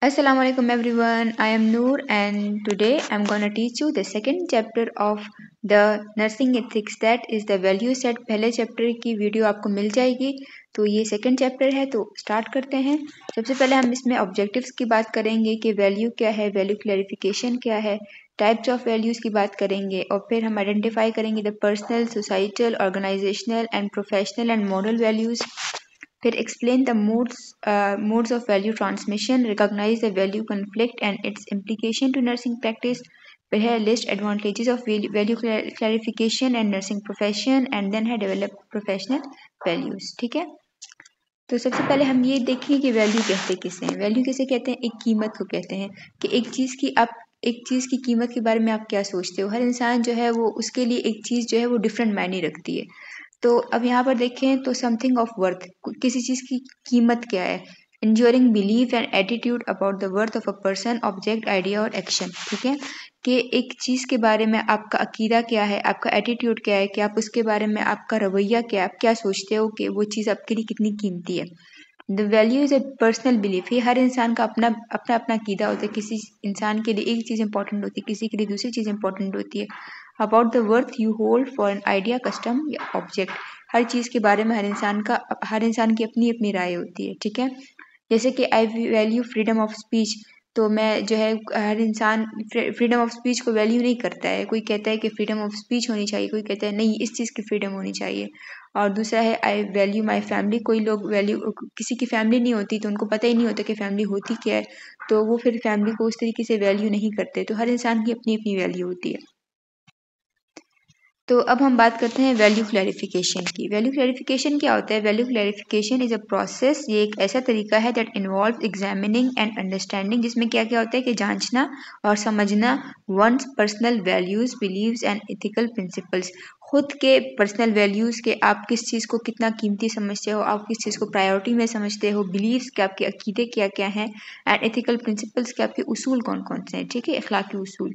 Assalamu alaikum everyone. I am Noor and today I'm gonna teach you the second chapter of the nursing ethics, that is the value set. पहले chapter की video आपको मिल जाएगी, तो ये second chapter है, तो start करते हैं। सबसे पहले हम इसमें ऑब्जेक्टिव्स की बात करेंगे कि वैल्यू क्या है, वैल्यू क्लैरिफिकेशन क्या है, टाइप्स ऑफ वैल्यूज़ की बात करेंगे और फिर हम आइडेंटिफाई करेंगे the personal, societal, organisational and professional and moral values. फिर explain the modes of value transmission, recognize the value conflict and its implication to nursing practice. फिर है list advantages of value clarification and nursing profession, and then है develop professional values। ठीक है, तो सबसे पहले हम ये देखें कि वैल्यू कहते किसे हैं। वैल्यू किसे कहते हैं? एक कीमत को कहते हैं कि एक चीज़ की कीमत के बारे में आप क्या सोचते हो। हर इंसान जो है वो उसके लिए एक चीज़ जो है वो डिफरेंट मायने रखती है। तो अब यहाँ पर देखें तो समथिंग ऑफ वर्थ, किसी चीज़ की कीमत क्या है। Enduring belief and attitude about the worth of a person, object, idea और एक्शन। ठीक है, कि एक चीज़ के बारे में आपका अकीदा क्या है, आपका एटीट्यूड क्या है, कि आप उसके बारे में आपका रवैया क्या है, आप क्या सोचते हो कि वो चीज़ आपके लिए कितनी कीमती है। The value is a personal belief. ये हर इंसान का अपना अपना अपना अकीदा होता है। किसी इंसान के लिए एक चीज़ इंपॉर्टेंट होती है, किसी के लिए दूसरी चीज़ इंपॉर्टेंट होती है। About the worth you hold for an idea, custom या ऑब्जेक्ट। हर चीज़ के बारे में हर इंसान की अपनी अपनी राय होती है। ठीक है, जैसे कि I value freedom of speech, तो मैं जो है हर इंसान फ्रीडम ऑफ स्पीच को वैल्यू नहीं करता है। कोई कहता है कि फ्रीडम ऑफ स्पीच होनी चाहिए, कोई कहता है नहीं इस चीज़ की फ्रीडम होनी चाहिए। और दूसरा है आई वैल्यू माई फैमिली। कोई लोग वैल्यू, किसी की फैमिली नहीं होती तो उनको पता ही नहीं होता कि फैमिली होती क्या है, तो वो फिर फैमिली को उस तरीके से वैल्यू नहीं करते। तो हर इंसान की अपनी अपनी वैल्यू होती है। तो अब हम बात करते हैं वैल्यू क्लैरिफिकेशन की। वैल्यू क्लैरिफिकेशन क्या होता है? Value clarification is a process, ये एक ऐसा तरीका है that involve examining and understanding, जिसमें क्या क्या होता है कि जांचना और समझना one's personal values, beliefs and ethical principles. खुद के पर्सनल वैल्यूज़ के आप किस चीज़ को कितना कीमती समझते हो, आप किस चीज़ को प्रायोरिटी में समझते हो, बिलीव्स के आपके अकीदे क्या क्या हैं, एंड एथिकल प्रिंसिपल्स के आपके उसूल कौन कौन से हैं। ठीक है, अखलाकी उसूल।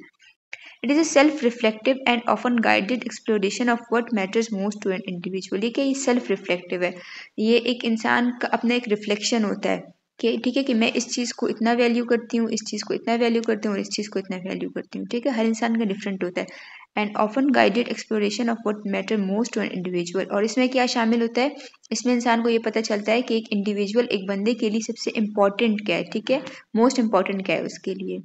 It is a self-reflective and often guided exploration of what matters most to an individual। ये क्या, ये सेल्फ रिफ्लेक्टिव है। ये एक इंसान का अपना एक रिफ्लेक्शन होता है कि ठीक है कि मैं इस चीज़ को इतना वैल्यू करती हूँ, इस चीज़ को इतना वैल्यू करती हूँ और इस चीज़ को इतना वैल्यू करती हूँ। ठीक है, हर इंसान का डिफरेंट होता है। And often guided exploration of what matter most to an individual. और इसमें क्या शामिल होता है? इसमें इंसान को ये पता चलता है कि एक इंडिविजुअल, एक बंदे के लिए सबसे इम्पोर्टेंट क्या है। ठीक है, मोस्ट इम्पॉर्टेंट क्या है उसके लिए।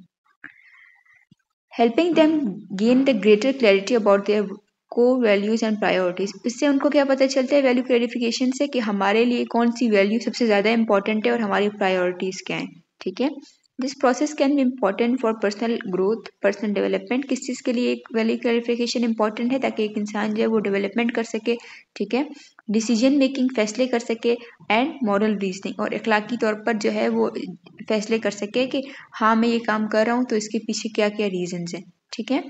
Helping them gain the greater clarity about their core values and priorities. इससे उनको क्या पता चलता है वैल्यू क्लैरिफिकेशन से, कि हमारे लिए कौन सी वैल्यू सबसे ज़्यादा इंपॉर्टेंट है और हमारी प्रायोरिटीज़ क्या हैं। ठीक है, this process can be important for personal growth, personal development. किस चीज़ के लिए एक वैल्यू क्लैरिफिकेशन इंपॉर्टेंट है? ताकि एक इंसान जो है वो डेवलपमेंट कर सके। ठीक है, डिसीजन मेकिंग, फैसले कर सके, एंड मॉरल रीजनिंग, और अखलाकी तौर पर जो है वो फैसले कर सके कि हाँ मैं ये काम कर रहा हूँ तो इसके पीछे क्या क्या रीजंस हैं। ठीक है,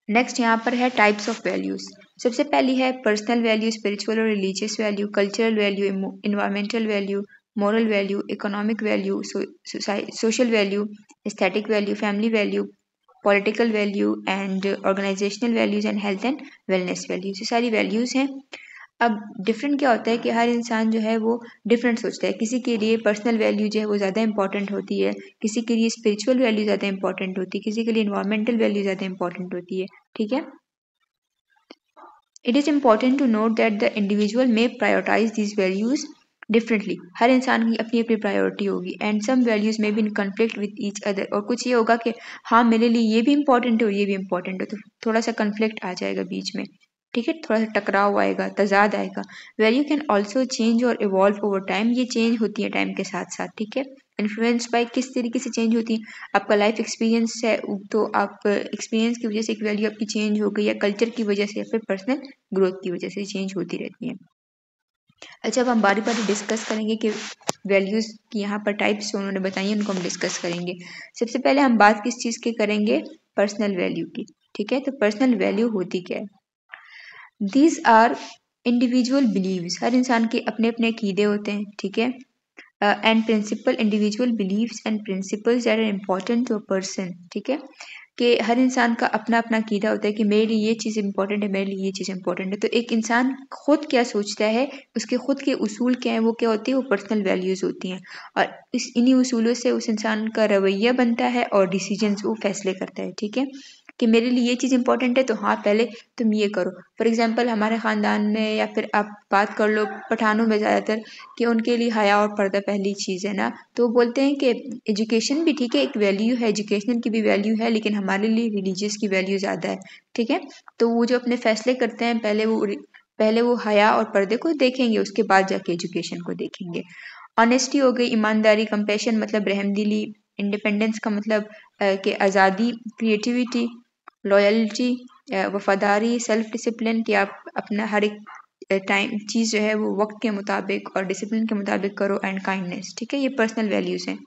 नेक्स्ट यहाँ पर है टाइप्स ऑफ वैल्यूज। सबसे पहली है पर्सनल वैल्यू, स्पिरिचुअल और religious value, cultural value, environmental value, moral value, economic value, social value, aesthetic value, family value, political value and organisational values and health and wellness values. ये सारी values हैं। अब different क्या होता है कि हर इंसान जो है वो डिफरेंट सोचता है। किसी के लिए पर्सनल वैल्यू जो है वो ज़्यादा इंपॉर्टेंट होती है, किसी के लिए स्पिरिचुअल वैल्यू ज़्यादा इंपॉर्टेंट होती है, किसी के लिए इन्वायरमेंटल वैल्यू ज़्यादा इंपॉर्टेंट होती है। ठीक है, it is important to note that the individual may prioritise these values differently. हर इंसान की अपनी अपनी प्रायोरिटी होगी, एंड सम वैल्यूज में भी इन कन्फ्लिक्ट विद ईच अदर। और कुछ ये होगा कि हाँ मेरे लिए ये भी इंपॉर्टेंट है और ये भी इंपॉर्टेंट है, तो थोड़ा सा कन्फ्लिक्ट आ जाएगा बीच में। ठीक है, थोड़ा सा टकराव आएगा, तजाद आएगा। वैल्यू कैन ऑल्सो चेंज और इवॉल्व ओवर टाइम। ये चेंज होती है टाइम के साथ साथ। ठीक है, इन्फ्लुएंस बाय, किस तरीके से चेंज होती है? आपका लाइफ एक्सपीरियंस है तो आप एक्सपीरियंस की वजह से एक वैल्यू आपकी चेंज हो गई, या कल्चर की वजह से, या फिर पर्सनल ग्रोथ की वजह से चेंज होती रहती है। अच्छा, अब हम बारी बारी डिस्कस करेंगे कि वैल्यूज़ की यहाँ पर टाइप्स जो उन्होंने बताई हैं उनको हम डिस्कस करेंगे। सबसे पहले हम बात किस चीज़ की करेंगे? पर्सनल वैल्यू की। ठीक है, तो पर्सनल वैल्यू होती क्या है? These are individual beliefs. हर इंसान के अपने अपने अकीदे होते हैं। ठीक है, and principle, individual beliefs and principles that are important to a person. ठीक है, कि हर इंसान का अपना अपना अकीदा होता है कि मेरे लिए ये चीज़ इंपॉर्टेंट है, मेरे लिए ये चीज़ इंपॉर्टेंट है। तो एक इंसान खुद क्या सोचता है, उसके खुद के उसूल क्या है, वो क्या होती है, वो पर्सनल वैल्यूज़ होती हैं और इन्हीं उसूलों से उस इंसान का रवैया बनता है और डिसीजंस वो फैसले करता है। ठीक है, कि मेरे लिए ये चीज़ इंपॉर्टेंट है तो हाँ पहले तुम ये करो। फॉर एग्जांपल हमारे ख़ानदान में या फिर आप बात कर लो पठानों में ज़्यादातर कि उनके लिए हया और पर्दा पहली चीज़ है ना, तो वो बोलते हैं कि एजुकेशन भी ठीक है, एक वैल्यू है, एजुकेशनल की भी वैल्यू है, लेकिन हमारे लिए रिलीजियस की वैल्यू ज़्यादा है। ठीक है, तो वो जो अपने फैसले करते हैं पहले वो हया और पर्दे को देखेंगे, उसके बाद जाके एजुकेशन को देखेंगे। ऑनेस्टी हो गई, ईमानदारी, कंपैशन मतलब रहमदिली, इंडिपेंडेंस का मतलब कि आज़ादी, क्रिएटिविटी, लॉयल्टी, वफादारी, सेल्फ डिसिप्लिन कि आप अपना हर एक टाइम चीज़ जो है वो वक्त के मुताबिक और डिसिप्लिन के मुताबिक करो, एंड काइंडनेस। ठीक है, ये पर्सनल वैल्यूज़ हैं।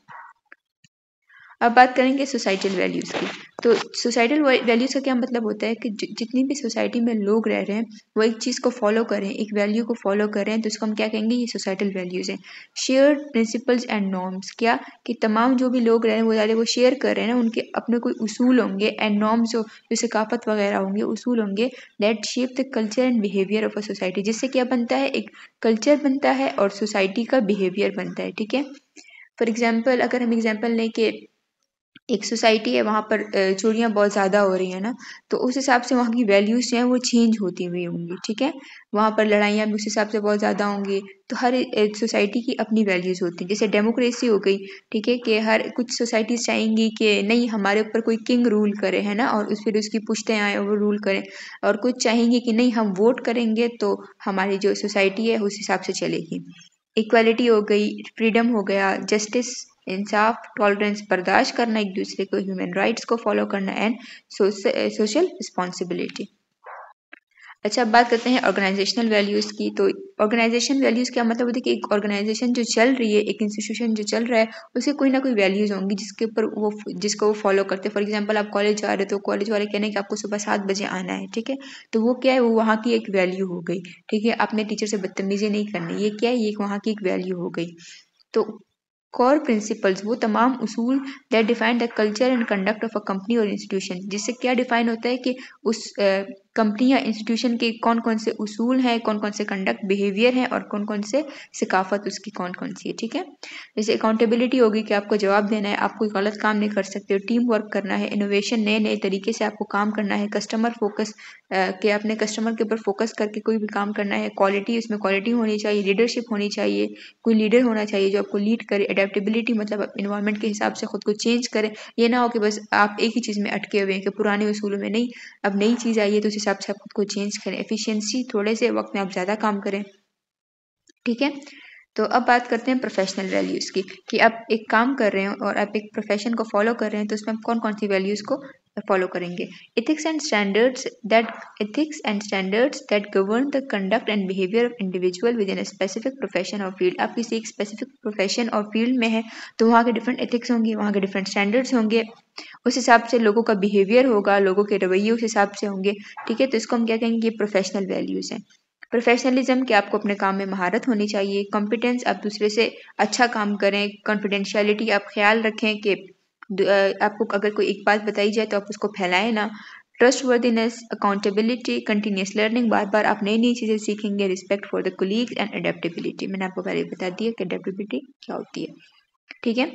अब बात करेंगे सोसाइटल वैल्यूज़ की। तो सोसाइटल वैल्यूज़ का क्या मतलब होता है कि जितनी भी सोसाइटी में लोग रह रहे हैं वो एक चीज़ को फॉलो करें, एक वैल्यू को फॉलो करें, तो इसको हम क्या कहेंगे, ये सोसाइटल वैल्यूज़ हैं। शेयर्ड प्रिंसिपल्स एंड नॉर्म्स, क्या कि तमाम जो भी लोग रह रहे हैं वो ज़्यादा वो शेयर कर रहे हैं ना, उनके अपने कोई उसूल होंगे, एंड नॉर्म्स जो सकाफत वगैरह होंगे, उसूल होंगे, that shape the culture and behaviour of a society, जिससे क्या बनता है, एक कल्चर बनता है और सोसाइटी का बिहेवियर बनता है। ठीक है, फॉर एग्जाम्पल अगर हम एग्जाम्पल लें कि एक सोसाइटी है, वहाँ पर चोरियाँ बहुत ज़्यादा हो रही हैं ना, तो उस हिसाब से वहाँ की वैल्यूज़ जो हैं वो चेंज होती हुई होंगी। ठीक है, वहाँ पर लड़ाइयाँ भी उस हिसाब से बहुत ज़्यादा होंगी। तो हर सोसाइटी की अपनी वैल्यूज़ होती हैं। जैसे डेमोक्रेसी हो गई, ठीक है, कि हर कुछ सोसाइटीज़ चाहेंगी कि नहीं हमारे ऊपर कोई किंग रूल करे, है ना, और फिर उसकी पुश्तें आए और वो रूल करें, और कुछ चाहेंगे कि नहीं हम वोट करेंगे तो हमारी जो सोसाइटी है उस हिसाब से चलेगी। इक्वालिटी हो गई, फ्रीडम हो गया, जस्टिस, इंसाफ, टॉलरेंस, बर्दाश्त करना एक दूसरे को, ह्यूमन राइट्स को फॉलो करना, एंड सोशल रिस्पॉन्सिबिलिटी। अच्छा, अब बात करते हैं ऑर्गेनाइजेशनल वैल्यूज़ की। तो ऑर्गेनाइजेशन वैल्यूज़ क्या मतलब होता है कि एक ऑर्गेनाइजेशन जो चल रही है, एक इंस्टीट्यूशन जो चल रहा है, उसके कोई ना कोई वैल्यूज़ होंगी जिसको वो फॉलो करते हैं। फॉर एग्जांपल आप कॉलेज जा रहे हो तो कॉलेज वाले कहने कि आपको सुबह 7 बजे आना है। ठीक है, तो वो क्या है, वो वहाँ की एक वैल्यू हो गई। ठीक है, आपने टीचर से बदतमीजी नहीं करनी, ये क्या है, ये वहाँ की एक वैल्यू हो गई। तो कोर प्रिंसिपल्स वो तमाम उसूल that define the culture and conduct of a company और इंस्टीट्यूशन, जिससे क्या डिफाइन होता है कि उस कंपनी या इंस्टीट्यूशन के कौन कौन से उसूल हैं, कौन कौन से कंडक्ट बिहेवियर हैं, और कौन कौन से सिकाफत उसकी कौन कौन सी है। ठीक है, जैसे अकाउंटेबिलिटी होगी कि आपको जवाब देना है, आप कोई गलत काम नहीं कर सकते हो, टीम वर्क करना है, इनोवेशन नए नए तरीके से आपको काम करना है, कस्टमर फोकस कि अपने कस्टमर के ऊपर फोकस करके कोई भी काम करना है, क्वालिटी, उसमें क्वालिटी होनी चाहिए, लीडरशिप होनी चाहिए, कोई लीडर होना चाहिए जो आपको लीड करे, एडेप्टेबिलिटी मतलब आप इन्वायरमेंट के हिसाब से खुद को चेंज करें, ये ना हो कि बस आप एक ही चीज़ में अटके हुए हैं कि पुराने उसूलों में नहीं, अब नई चीज़ आई है तो उस हिसाब से आप खुद को चेंज करें। एफिशिएंसी, थोड़े से वक्त में आप ज़्यादा काम करें। ठीक है, तो अब बात करते हैं प्रोफेशनल वैल्यूज़ की, कि आप एक काम कर रहे हैं और आप एक प्रोफेशन को फॉलो कर रहे हैं, तो उसमें आप कौन कौन सी वैल्यूज़ को फॉलो करेंगे। Ethics and standards that govern the conduct and behaviour of individual with in a specific profession और फील्ड। आप किसी एक स्पेसिफिक प्रोफेशन और फील्ड में है तो वहाँ के डिफरेंट एथिक्स होंगे, वहाँ के डिफरेंट स्टैंडर्ड्स होंगे, उस हिसाब से लोगों का बिहेवियर होगा, लोगों के रवैये उस हिसाब से होंगे। ठीक है, तो इसको हम क्या कहेंगे, ये प्रोफेशनल वैल्यूज़ हैं। प्रोफेशनलिज्म कि आपको अपने काम में महारत होनी चाहिए, कॉम्पिटेंस आप दूसरे से अच्छा काम करें, कॉन्फिडेंशियलिटी आप ख्याल रखें कि आपको अगर कोई एक बात बताई जाए तो आप उसको फैलाएं ना, trustworthiness, accountability, continuous learning, बार बार आप नई नई चीज़ें सीखेंगे, respect for the colleagues and adaptability. मैंने आपको पहले बता दिया कि अडेप्टेबिलिटी क्या होती है। ठीक है,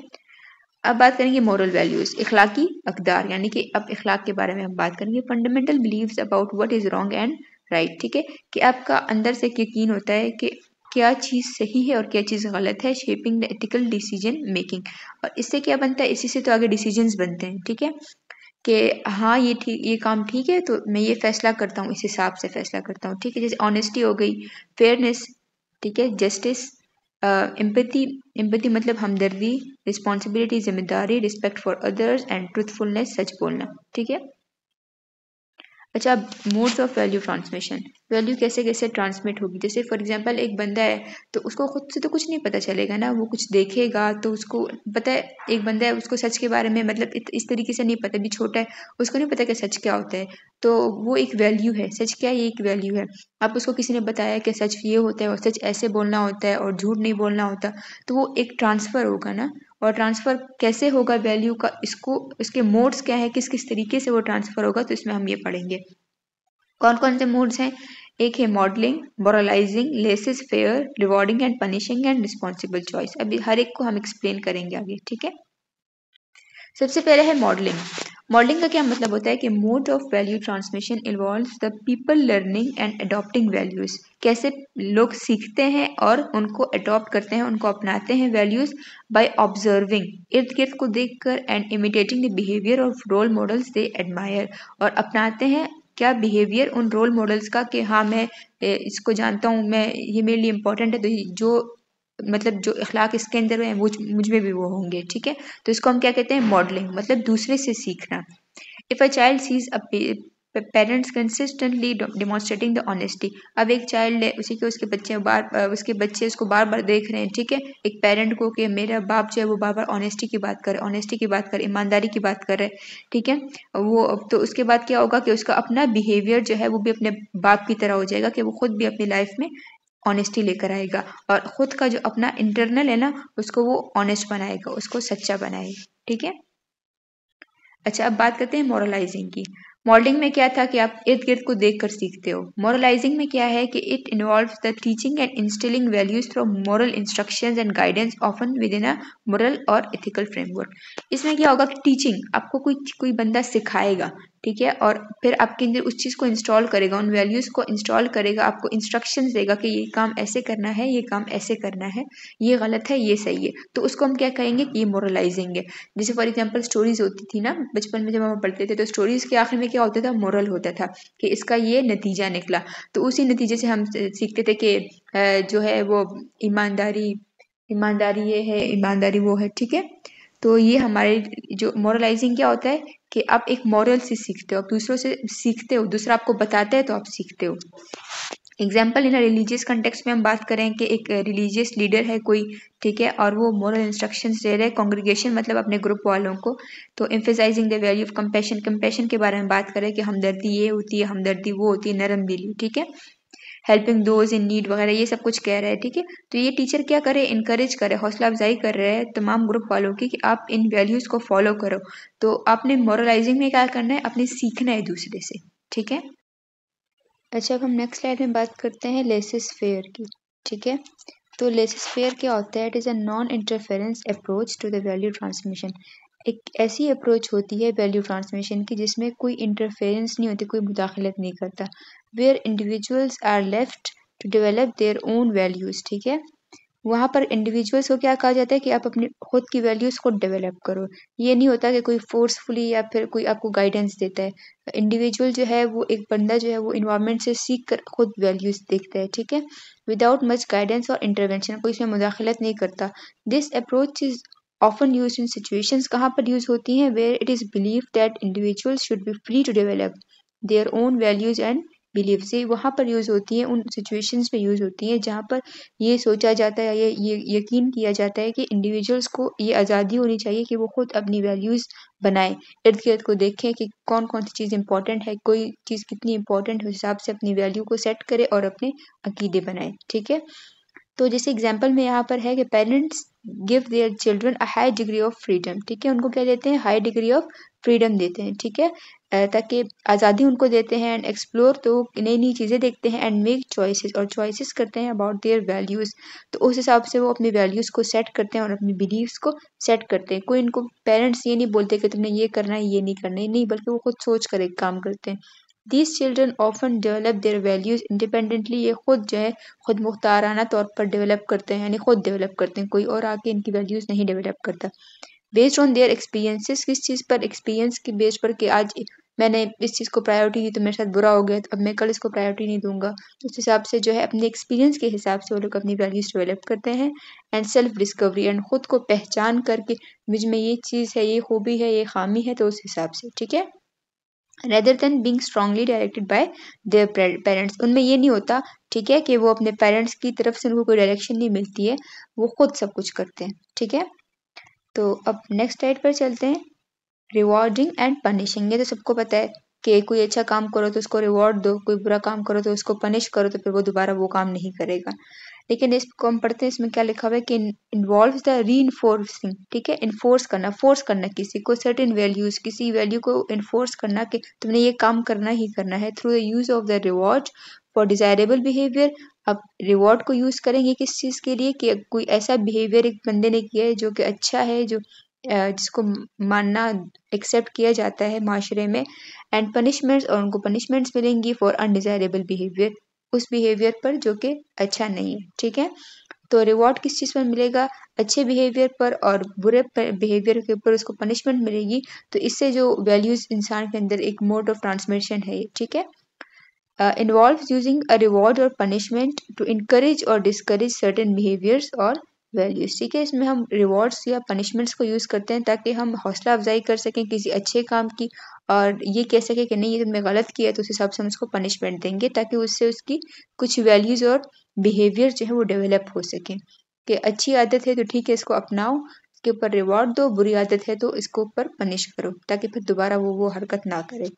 अब बात करेंगे मोरल वैल्यूज, इखलाकी अकदार, यानी कि अब इखलाक के बारे में हम बात करेंगे। Fundamental beliefs about what is wrong and right. ठीक है, कि आपका अंदर से यकीन होता है कि क्या चीज़ सही है और क्या चीज़ गलत है, shaping the ethical decision making. और इससे क्या बनता है, इसी से तो आगे डिसीजंस बनते हैं। ठीक है, कि हाँ ये ठीक, ये काम ठीक है तो मैं ये फैसला करता हूँ, इस हिसाब से फैसला करता हूँ। ठीक है, जैसे ऑनेस्टी हो गई, फेयरनेस, ठीक है, जस्टिस, एम्पैथी, एम्पैथी मतलब हमदर्दी, रिस्पॉन्सिबिलिटी जिम्मेदारी, respect for others, and truthfulness सच बोलना। ठीक है, अच्छा, modes of value transmission, value कैसे कैसे ट्रांसमिट होगी। जैसे फॉर एग्जांपल एक बंदा है तो उसको खुद से तो कुछ नहीं पता चलेगा ना, वो कुछ देखेगा तो उसको पता है, एक बंदा है उसको सच के बारे में मतलब इस तरीके से नहीं पता, भी छोटा है, उसको नहीं पता कि सच क्या होता है, तो वो एक वैल्यू है, सच क्या है, ये एक वैल्यू है। आप उसको किसी ने बताया कि सच ये होता है और सच ऐसे बोलना होता है और झूठ नहीं बोलना होता, तो वो एक ट्रांसफ़र होगा ना, और ट्रांसफ़र कैसे होगा वैल्यू का, इसके मोड्स क्या है, किस किस तरीके से वो ट्रांसफ़र होगा, तो इसमें हम ये पढ़ेंगे। कौन कौन से मोड्स हैं? एक है modelling, moralising, laissez faire, rewarding and punishing and responsible choice. अभी हर एक को हम एक्सप्लेन करेंगे आगे, ठीक है। सबसे पहले है मॉडलिंग। मॉडलिंग का क्या मतलब होता है कि mode of value transmission involves the people learning and adopting values. कैसे लोग सीखते हैं और उनको अडॉप्ट करते हैं, उनको अपनाते हैं वैल्यूज बाय ऑब्जर्विंग, इर्द गिर्द को देखकर, and imitating the behaviour of role models they admire, और अपनाते हैं क्या बिहेवियर उन रोल मॉडल्स का कि हाँ मैं इसको जानता हूँ, मैं ये मेरे लिए इम्पोर्टेंट है, तो जो मतलब जो अखलाक इसके अंदर है मुझ में भी वो होंगे, ठीक है। तो इसको हम क्या कहते हैं? मॉडलिंग, मतलब दूसरे से सीखना। If a child sees a parents consistently demonstrating the honesty. अब एक चाइल्ड है, उसी के उसके बच्चे उसको बार बार देख रहे हैं, ठीक है, एक पेरेंट को कि मेरा बाप जो है वो बार बार ऑनेस्टी की बात करे, ईमानदारी की बात करे, ठीक है। वो तो उसके बाद क्या होगा कि उसका अपना बिहेवियर जो है वो भी अपने बाप की तरह हो जाएगा कि वो खुद भी अपनी लाइफ में ऑनेस्टी लेकर आएगा, और खुद का जो अपना इंटरनल है ना, उसको वो ऑनेस्ट बनाएगा, उसको सच्चा बनाएगा, ठीक है। अच्छा, अब बात करते हैं मॉरलाइजिंग की। मॉडलिंग में क्या था कि आप इर्द गिर्द को देख कर सीखते हो। मॉरलाइजिंग में क्या है कि it involves the teaching and instilling values through moral instructions and guidance, often with in a moral और एथिकल फ्रेमवर्क। इसमें क्या होगा कि टीचिंग, आपको कोई बंदा सिखाएगा, ठीक है, और फिर आपके अंदर उस चीज़ को इंस्टॉल करेगा, उन वैल्यूज़ को इंस्टॉल करेगा, आपको इंस्ट्रक्शंस देगा कि ये काम ऐसे करना है, ये काम ऐसे करना है, ये गलत है, ये सही है, तो उसको हम क्या कहेंगे कि ये मोरलाइजिंग है। जैसे फॉर एग्जांपल स्टोरीज होती थी ना बचपन में जब हम पढ़ते थे, तो स्टोरीज के आखिर में क्या होता था? मोरल होता था कि इसका ये नतीजा निकला, तो उसी नतीजे से हम सीखते थे कि जो है वो ईमानदारी ईमानदारी ये है, ईमानदारी वो है, ठीक है। तो ये हमारे जो मोरलाइजिंग क्या होता है कि आप एक मॉरल से सीखते हो, आप दूसरों से सीखते हो, दूसरा आपको बताता है तो आप सीखते हो। एग्जाम्पल इन रिलीजियस कंटेक्स्ट में हम बात करें कि एक रिलीजियस लीडर है कोई, ठीक है, और वो मोरल इंस्ट्रक्शंस दे रहे हैं कॉन्ग्रीगेशन मतलब अपने ग्रुप वालों को, तो emphasizing the value of compassion, compassion के बारे में बात करें कि हमदर्दी ये होती है, हमदर्दी वो होती है, नरम दिली, ठीक है, हेल्पिंग दोज इन नीड वगैरह, ये सब कुछ कह रहे हैं, ठीक है। तो ये टीचर क्या करे? इनकरेज करे, हौसला अफजाई कर रहे हैं तमाम ग्रुप वालों की कि आप इन वैल्यूज़ को फॉलो करो। तो आपने मोरलाइजिंग में क्या करना है? अपने सीखना है दूसरे से, ठीक है। अच्छा, अब हम नेक्स्ट स्लाइड में बात करते हैं लेसिस फेयर की, ठीक है। तो लेसिस फेयर क्या होता है? It is a non interference approach to the value transmission. एक ऐसी अप्रोच होती है वैल्यू ट्रांसमिशन की जिसमें कोई इंटरफेरेंस नहीं होती, कोई मुदाखलत नहीं करता, where individuals are left to develop their own values, ठीक है। वहाँ पर इंडिविजुअल्स को क्या कहा जाता है कि आप अपनी खुद की वैल्यूज़ को डेवलप करो। ये नहीं होता कि कोई फोर्सफुली या फिर कोई आपको गाइडेंस देता है। इंडिविजुअल जो है वो एक बंदा जो है वो इन्वायरमेंट से सीख कर खुद वैल्यूज़ देखता है, ठीक है। विदाउट मच गाइडेंस और इंटरवेंशन, कोई इसमें मुदाखलत नहीं करता। This approach is often used in situations, कहाँ पर यूज़ होती हैं? Where it is believed that individuals should be free to develop their own values and believe से, वहाँ पर यूज़ होती हैं, उन सिचुएशंस में यूज़ होती हैं जहाँ पर ये सोचा जाता है, ये यकीन किया जाता है कि इंडिविजुअल्स को ये आज़ादी होनी चाहिए कि वो खुद अपनी वैल्यूज़ बनाएं, इर्द गिर्द को देखें कि कौन कौन सी चीज़ इंपॉर्टेंट है, कोई चीज़ कितनी इंपॉर्टेंट है, उस हिसाब से अपनी वैल्यू को सेट करे और अपने अकीदे बनाए, ठीक है। तो जैसे एग्जाम्पल में यहाँ पर है कि parents give their children a high degree of freedom, ठीक है, उनको क्या देते हैं? हाई डिग्री ऑफ फ्रीडम देते हैं, ठीक है, ताकि आज़ादी उनको देते हैं, एंड एक्सप्लोर, तो नई नई चीज़ें देखते हैं, एंड मेक चॉइसेस, और चॉइसेस करते हैं अबाउट देयर वैल्यूज़, तो उस हिसाब से वो अपनी वैल्यूज़ को सेट करते हैं और अपनी बिलीव्स को सेट करते हैं। कोई इनको पेरेंट्स ये नहीं बोलते कि तुमने ये करना है, ये नहीं करना है, नहीं, बल्कि वो खुद सोच कर एक काम करते हैं। These children often develop their values independently, ये खुद जो है खुद मुख्ताराना तौर पर डेवलप करते हैं, यानी खुद डेवलप करते हैं, कोई और आके इनकी वैल्यूज़ नहीं डेवलप करता। बेस्ड ऑन देयर एक्सपीरियंसेस, किस चीज़ पर? एक्सपीरियंस की बेस पर कि आज मैंने इस चीज़ को प्रायोरिटी दी तो मेरे साथ बुरा हो गया, तो अब मैं कल इसको प्रायोरिटी नहीं दूंगा। उस हिसाब से जो है अपने एक्सपीरियंस के हिसाब से वो लोग अपनी वैल्यूज़ डेवलप करते हैं, एंड सेल्फ डिस्कवरी, एंड खुद को पहचान करके मुझ में ये चीज़ है, ये खूबी है, ये खामी है, तो उस हिसाब से, ठीक है, rather than being strongly directed by their parents. उनमें ये नहीं होता, ठीक है, कि वो अपने पेरेंट्स की तरफ से उनको कोई डायरेक्शन नहीं मिलती है, वो खुद सब कुछ करते हैं, ठीक है। तो अब नेक्स्ट स्लाइड पर चलते हैं। रिवॉर्डिंग एंड पनिशिंग, ये तो सबको पता है कि कोई अच्छा काम करो तो उसको रिवॉर्ड दो, कोई बुरा काम करो तो उसको पनिश करो, तो फिर वो दोबारा वो काम नहीं करेगा। लेकिन इसको हम पढ़ते हैं, इसमें क्या लिखा हुआ है कि इन्वॉल्व्स द रीइंफोर्सिंग, ठीक है, इन्फोर्स करना, फोर्स करना किसी को, सर्टेन वैल्यूज, किसी वैल्यू को इन्फोर्स करना कि तुमने ये काम करना ही करना है, through the use of the reward for desirable behaviour. अब रिवॉर्ड को यूज करेंगे किस चीज के लिए, कि कोई ऐसा बिहेवियर एक बंदे ने किया है जो कि अच्छा है, जो जिसको मानना एक्सेप्ट किया जाता है माशरे में, एंड पनिशमेंट्स, और उनको पनिशमेंट्स मिलेंगी फॉर अनडिजायरेबल बिहेवियर, उस बिहेवियर पर जो कि अच्छा नहीं है, ठीक है। तो रिवॉर्ड किस चीज़ पर मिलेगा, अच्छे बिहेवियर पर, और बुरे बिहेवियर के ऊपर उसको पनिशमेंट मिलेगी। तो इससे जो वैल्यूज इंसान के अंदर एक मोड ऑफ ट्रांसमिशन है, ठीक है। Involves using a reward or punishment to encourage or discourage certain behaviors or values, ठीक है। इसमें हम रिवॉर्ड्स या पनिशमेंट्स को यूज़ करते हैं ताकि हम हौसला अफजाई कर सकें किसी अच्छे काम की, और ये कह सकें कि नहीं ये तुमने गलत किया, तो उस हिसाब से हम उसको पनिशमेंट देंगे ताकि उससे उसकी कुछ वैल्यूज़ और बिहेवियर जो है वो डेवलप हो सके। कि अच्छी आदत है तो ठीक है इसको अपनाओ, इसके ऊपर रिवॉर्ड दो, बुरी आदत है तो इसको ऊपर पनिश करो ताकि फिर दोबारा वो हरकत ना करे।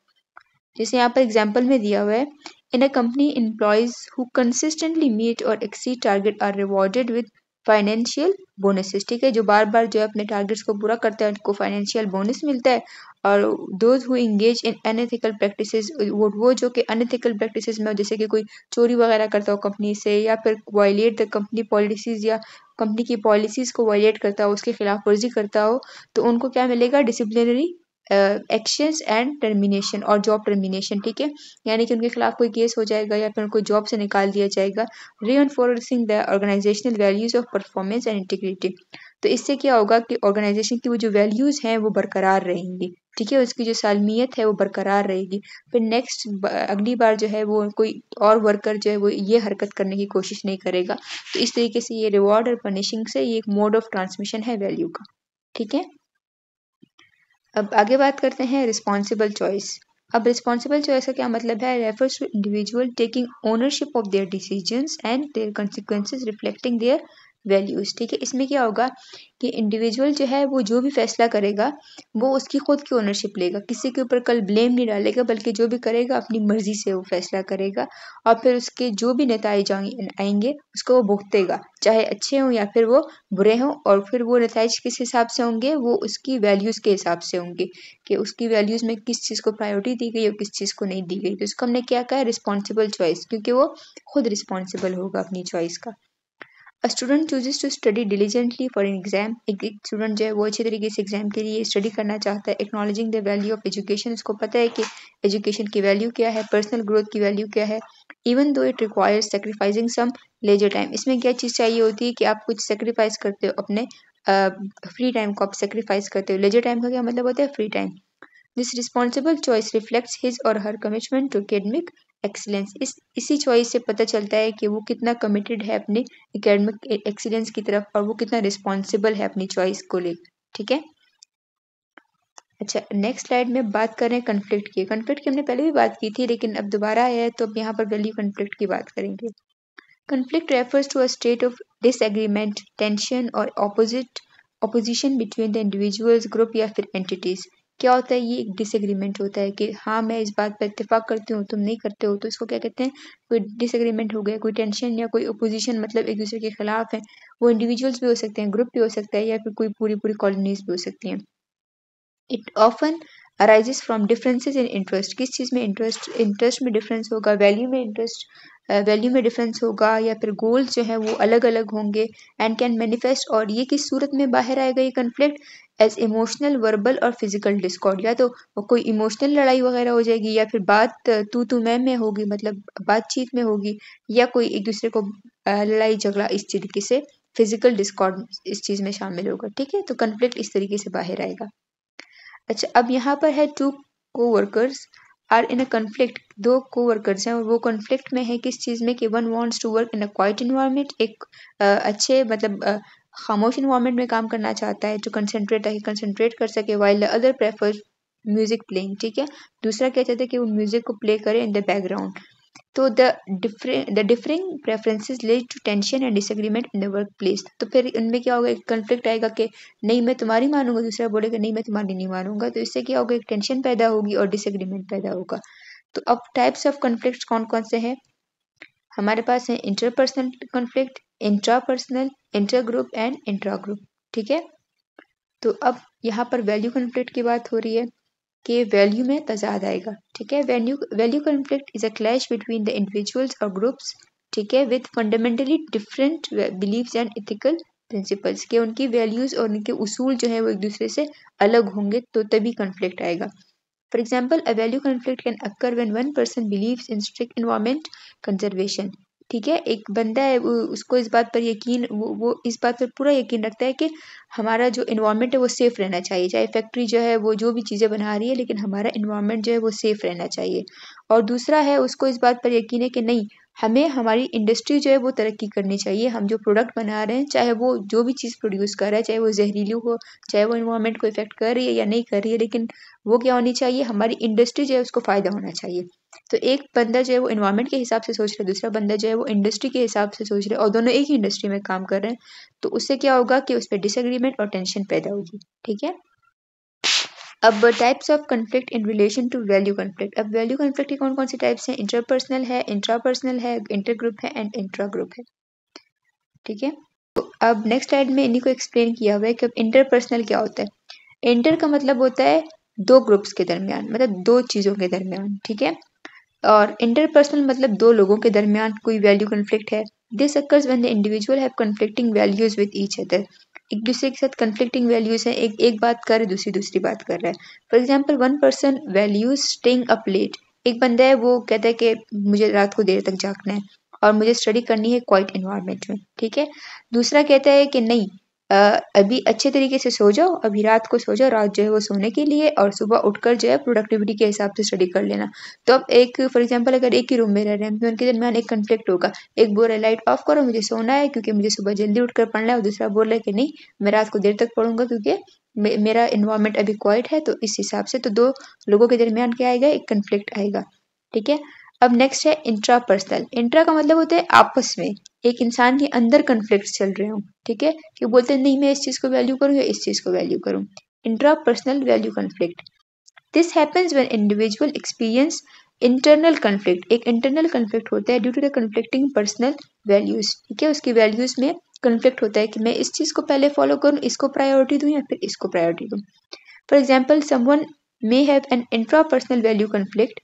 जैसे यहाँ पर एग्जाम्पल में दिया हुआ है, in a company employees who consistently meet और exceed target are rewarded with financial bonuses, ठीक है, जो बार बार जो है अपने टारगेट्स को पूरा करते हैं उनको फाइनेंशियल बोनस मिलता है। और those who engage in unethical practices, वो जो कि अनएथिकल प्रैक्टिसेस में, जैसे कि कोई चोरी वगैरह करता हो कंपनी से, या फिर वायलेट द कंपनी पॉलिसीज, या कंपनी की पॉलिसीज को वायलेट करता हो, उसके खिलाफ वर्जी करता हो, तो उनको क्या मिलेगा, डिसिप्लिनरी एक्शंस एंड टर्मिनेशन और जॉब टर्मिनेशन, ठीक है, यानी कि उनके खिलाफ कोई केस हो जाएगा या फिर उनको जॉब से निकाल दिया जाएगा। Reinforcing the organisational values of performance and integrity, तो इससे क्या होगा कि ऑर्गेनाइजेशन की वो जो वैल्यूज हैं वो बरकरार रहेंगी, ठीक है, उसकी जो सालमियत है वो बरकरार रहेगी। फिर नेक्स्ट अगली बार जो है वो कोई और वर्कर जो है वो ये हरकत करने की कोशिश नहीं करेगा। तो इस तरीके से ये रिवॉर्ड और पनिशिंग से ये एक मोड ऑफ ट्रांसमिशन है वैल्यू का, ठीक है। अब आगे बात करते हैं रिस्पॉन्सिबल चॉइस। अब रिस्पॉन्सिबल चॉइस का क्या मतलब है, refers to individual taking ownership of their decisions and their consequences reflecting their values, ठीक है। इसमें क्या होगा कि इंडिविजुअल जो है वो जो भी फैसला करेगा वो उसकी खुद की ओनरशिप लेगा, किसी के ऊपर कल ब्लेम नहीं डालेगा, बल्कि जो भी करेगा अपनी मर्जी से वो फैसला करेगा, और फिर उसके जो भी नताइज आएंगे उसको वो भुगतेगा, चाहे अच्छे हों या फिर वो बुरे हों। और फिर वो नताइज किस हिसाब से होंगे, वो उसकी वैल्यूज़ के हिसाब से होंगे कि उसकी वैल्यूज़ में किस चीज़ को प्रायोरिटी दी गई और किस चीज़ को नहीं दी गई। तो इसको हमने क्या कहा, रिस्पॉन्सिबल चॉइस, क्योंकि वो खुद रिस्पॉन्सिबल होगा अपनी चॉइस का। A student chooses to study diligently for an exam, एक स्टूडेंट जो है वो अच्छे तरीके से एग्जाम के लिए स्टडी करना चाहता है। Acknowledging the value of education, उसको पता है कि एजुकेशन की वैल्यू क्या है, पर्सनल ग्रोथ की वैल्यू क्या है। Even though it requires sacrificing some leisure time, इसमें क्या चीज़ चाहिए होती है कि आप कुछ सेक्रीफाइस करते हो, अपने फ्री टाइम को आप सेक्रीफाइस करते हो। लेजर टाइम का क्या मतलब होता है, free time. This responsible choice reflects his और हर कमिटमेंट टू एकेडमिक एक्सीलेंस, इसी चॉइस से पता चलता है कि वो कितना कमिटेड है अपनी एकेडमिक एक्सीलेंस की तरफ, और वो कितना रिस्पॉन्सिबल है अपनी चॉइस को लेकर, ठीक है। अच्छा, नेक्स्ट स्लाइड में बात करें कन्फ्लिक्ट की। कन्फ्लिक्ट की हमने पहले भी बात की थी, लेकिन अब दोबारा आया है तो अब यहाँ पर वैल्यू कन्फ्लिक्ट की बात करेंगे। Conflict refers to a state of disagreement, tension और opposition between the individuals, group या फिर एंटिटीज। क्या होता है, ये एक डिसएग्रीमेंट होता है कि हाँ मैं इस बात पर इत्तेफाक करती हूँ तुम नहीं करते हो, तो इसको क्या कहते हैं, कोई डिसएग्रीमेंट हो गया, कोई टेंशन या कोई ओपोजिशन, मतलब एक दूसरे के खिलाफ है। वो इंडिविजुअल्स भी हो सकते हैं, ग्रुप भी हो सकता है, या फिर कोई पूरी पूरी कॉलोनीज भी हो सकती हैं। It often arises from differences in interest, किस चीज़ में इंटरेस्ट में डिफरेंस होगा, वैल्यू में डिफरेंस होगा, या फिर गोल्स जो है वो अलग अलग होंगे। एंड कैन मैनिफेस्ट, और ये किस सूरत में बाहर आएगा ये कन्फ्लिक्ट, एज इमोशनल, वर्बल और फिजिकल डिस्कॉर्ड, या तो कोई इमोशनल लड़ाई वगैरह हो जाएगी, या फिर बात तू मैं में होगी, मतलब बातचीत में होगी, या कोई एक दूसरे को लड़ाई झगड़ा इस तरीके से, फिजिकल डिस्कॉर्ड इस चीज़ में शामिल होगा, ठीक है। तो कन्फ्लिक्ट इस तरीके से बाहर आएगा। अच्छा, अब यहाँ पर है two coworkers are in a conflict, दो कोवर्कर्स हैं और वो कन्फ्लिक्ट में है किस चीज़ में, कि one wants to work in a quiet environment, एक अच्छे मतलब खामोश इन्वायरमेंट में काम करना चाहता है, टू कंसंट्रेट, ताकि कंसंट्रेट कर सके, while the other prefers music playing, ठीक है। दूसरा क्या चाहता है कि वो म्यूजिक को प्ले करे इन द बैकग्राउंड। तो the differing preferences lead to tension and disagreement in the workplace. तो फिर इनमें क्या होगा, एक कन्फ्लिक्ट आएगा कि नहीं मैं तुम्हारी मानूंगा, दूसरा बोलेगा नहीं मैं तुम्हारी नहीं मानूंगा, तो इससे क्या होगा, एक टेंशन पैदा होगी और डिसएग्रीमेंट पैदा होगा। तो अब टाइप्स ऑफ कन्फ्लिक्ट कौन कौन से हैं, हमारे पास है interpersonal conflict, intrapersonal, intergroup and intra group. ठीक है, तो अब यहाँ पर वैल्यू कॉन्फ्लिक्ट की बात हो रही है कि वैल्यू में तजाद आएगा। ठीक है, value conflict is a clash between the individuals और ग्रुप्स, ठीक है, with fundamentally different beliefs and ethical principles, के उनकी वैल्यूज और उनके उसूल जो है वो एक दूसरे से अलग होंगे तो तभी कॉन्फ्लिक्ट आएगा। For example, a value conflict can occur when one person believes in strict environment conservation। ठीक है, एक बंदा है उसको इस बात पर यकीन वो इस बात पर पूरा यकीन रखता है कि हमारा जो इन्वायरमेंट है वो सेफ रहना चाहिए, चाहे फैक्ट्री जो है वो जो भी चीज़ें बना रही है लेकिन हमारा इन्वायरमेंट जो है वो सेफ रहना चाहिए। और दूसरा है उसको इस बात पर यकीन है कि नहीं, हमें हमारी इंडस्ट्री जो है वो तरक्की करनी चाहिए, हम जो प्रोडक्ट बना रहे हैं चाहे वो जो भी चीज़ प्रोड्यूस कर रहा है चाहे वो जहरीली हो, चाहे वो इन्वायरमेंट को इफेक्ट कर रही है या नहीं कर रही है, लेकिन वो क्या होनी चाहिए, हमारी इंडस्ट्री जो है उसको फ़ायदा होना चाहिए। तो एक बंदा जो है वो इन्वायरमेंट के हिसाब से सोच रहा है, दूसरा बंदा जो है वो इंडस्ट्री के हिसाब से सोच रहा है और दोनों एक ही इंडस्ट्री में काम कर रहे हैं, तो उससे क्या होगा कि उस पर डिसएग्रीमेंट और टेंशन पैदा होगी। ठीक है, अब types of conflict in relation to value conflict. अब वैल्यू कॉन्फ्लिक्ट के कौन कौन से टाइप्स हैं? इंटरपर्सनल है, इंट्रापर्सनल है, इंटरग्रुप है एंड इंट्रा ग्रुप है। ठीक है, तो अब नेक्स्ट स्लाइड में इन्हीं को एक्सप्लेन किया हुआ है कि अब इंटरपर्सनल क्या होता है। इंटर का मतलब होता है दो ग्रुप्स के दरमियान, मतलब दो चीज़ों के दरमियान। ठीक है, और इंटरपर्सनल मतलब दो लोगों के दरमियान कोई वैल्यू कॉन्फ्लिक्ट है। This occurs when the individual have conflicting values with each other. एक दूसरे के साथ कॉन्फ्लिक्टिंग वैल्यूज है, एक बात कर रहा है दूसरी बात कर रहा है। For example, one person values staying up late. एक बंदा है वो कहता है कि मुझे रात को देर तक जागना है और मुझे स्टडी करनी है क्वाइट एनवायरनमेंट में। ठीक है, दूसरा कहता है कि नहीं, अभी अच्छे तरीके से सो जाओ, अभी रात को सो जाओ, रात जो है वो सोने के लिए और सुबह उठकर जो है प्रोडक्टिविटी के हिसाब से स्टडी कर लेना। तो अब एक फॉर एग्जांपल अगर एक ही रूम में रह रहे हैं तो उनके दरमियान एक कॉन्फ्लिक्ट होगा, एक बोल रहा है लाइट ऑफ करो मुझे सोना है क्योंकि मुझे सुबह जल्दी उठकर पढ़ना है, और दूसरा बोल रहा है कि नहीं मैं रात को देर तक पढ़ूंगा क्योंकि मेरा इन्वायरमेंट अभी क्वाइट है। तो इस हिसाब से तो दो लोगों के दरमियान क्या आएगा, एक कॉन्फ्लिक्ट आएगा। ठीक है, अब नेक्स्ट है इंट्रापर्सनल। इंट्रा का मतलब होता है आपस में एक इंसान के अंदर कॉन्फ्लिक्ट चल रहे हो। ठीक है, कि बोलते हैं नहीं मैं इस चीज को वैल्यू करूँ या इस चीज को वैल्यू करूँ। Intrapersonal value conflict, this happens when individual experience internal conflict. एक इंटरनल कॉन्फ्लिक्ट होता है due to the conflicting personal values. ठीक है, उसकी वैल्यूज में कॉन्फ्लिक्ट होता है कि मैं इस चीज को पहले फॉलो करूँ, इसको प्रायोरिटी दूं या फिर इसको प्रायोरिटी दूं। For example, someone may have an intrapersonal value conflict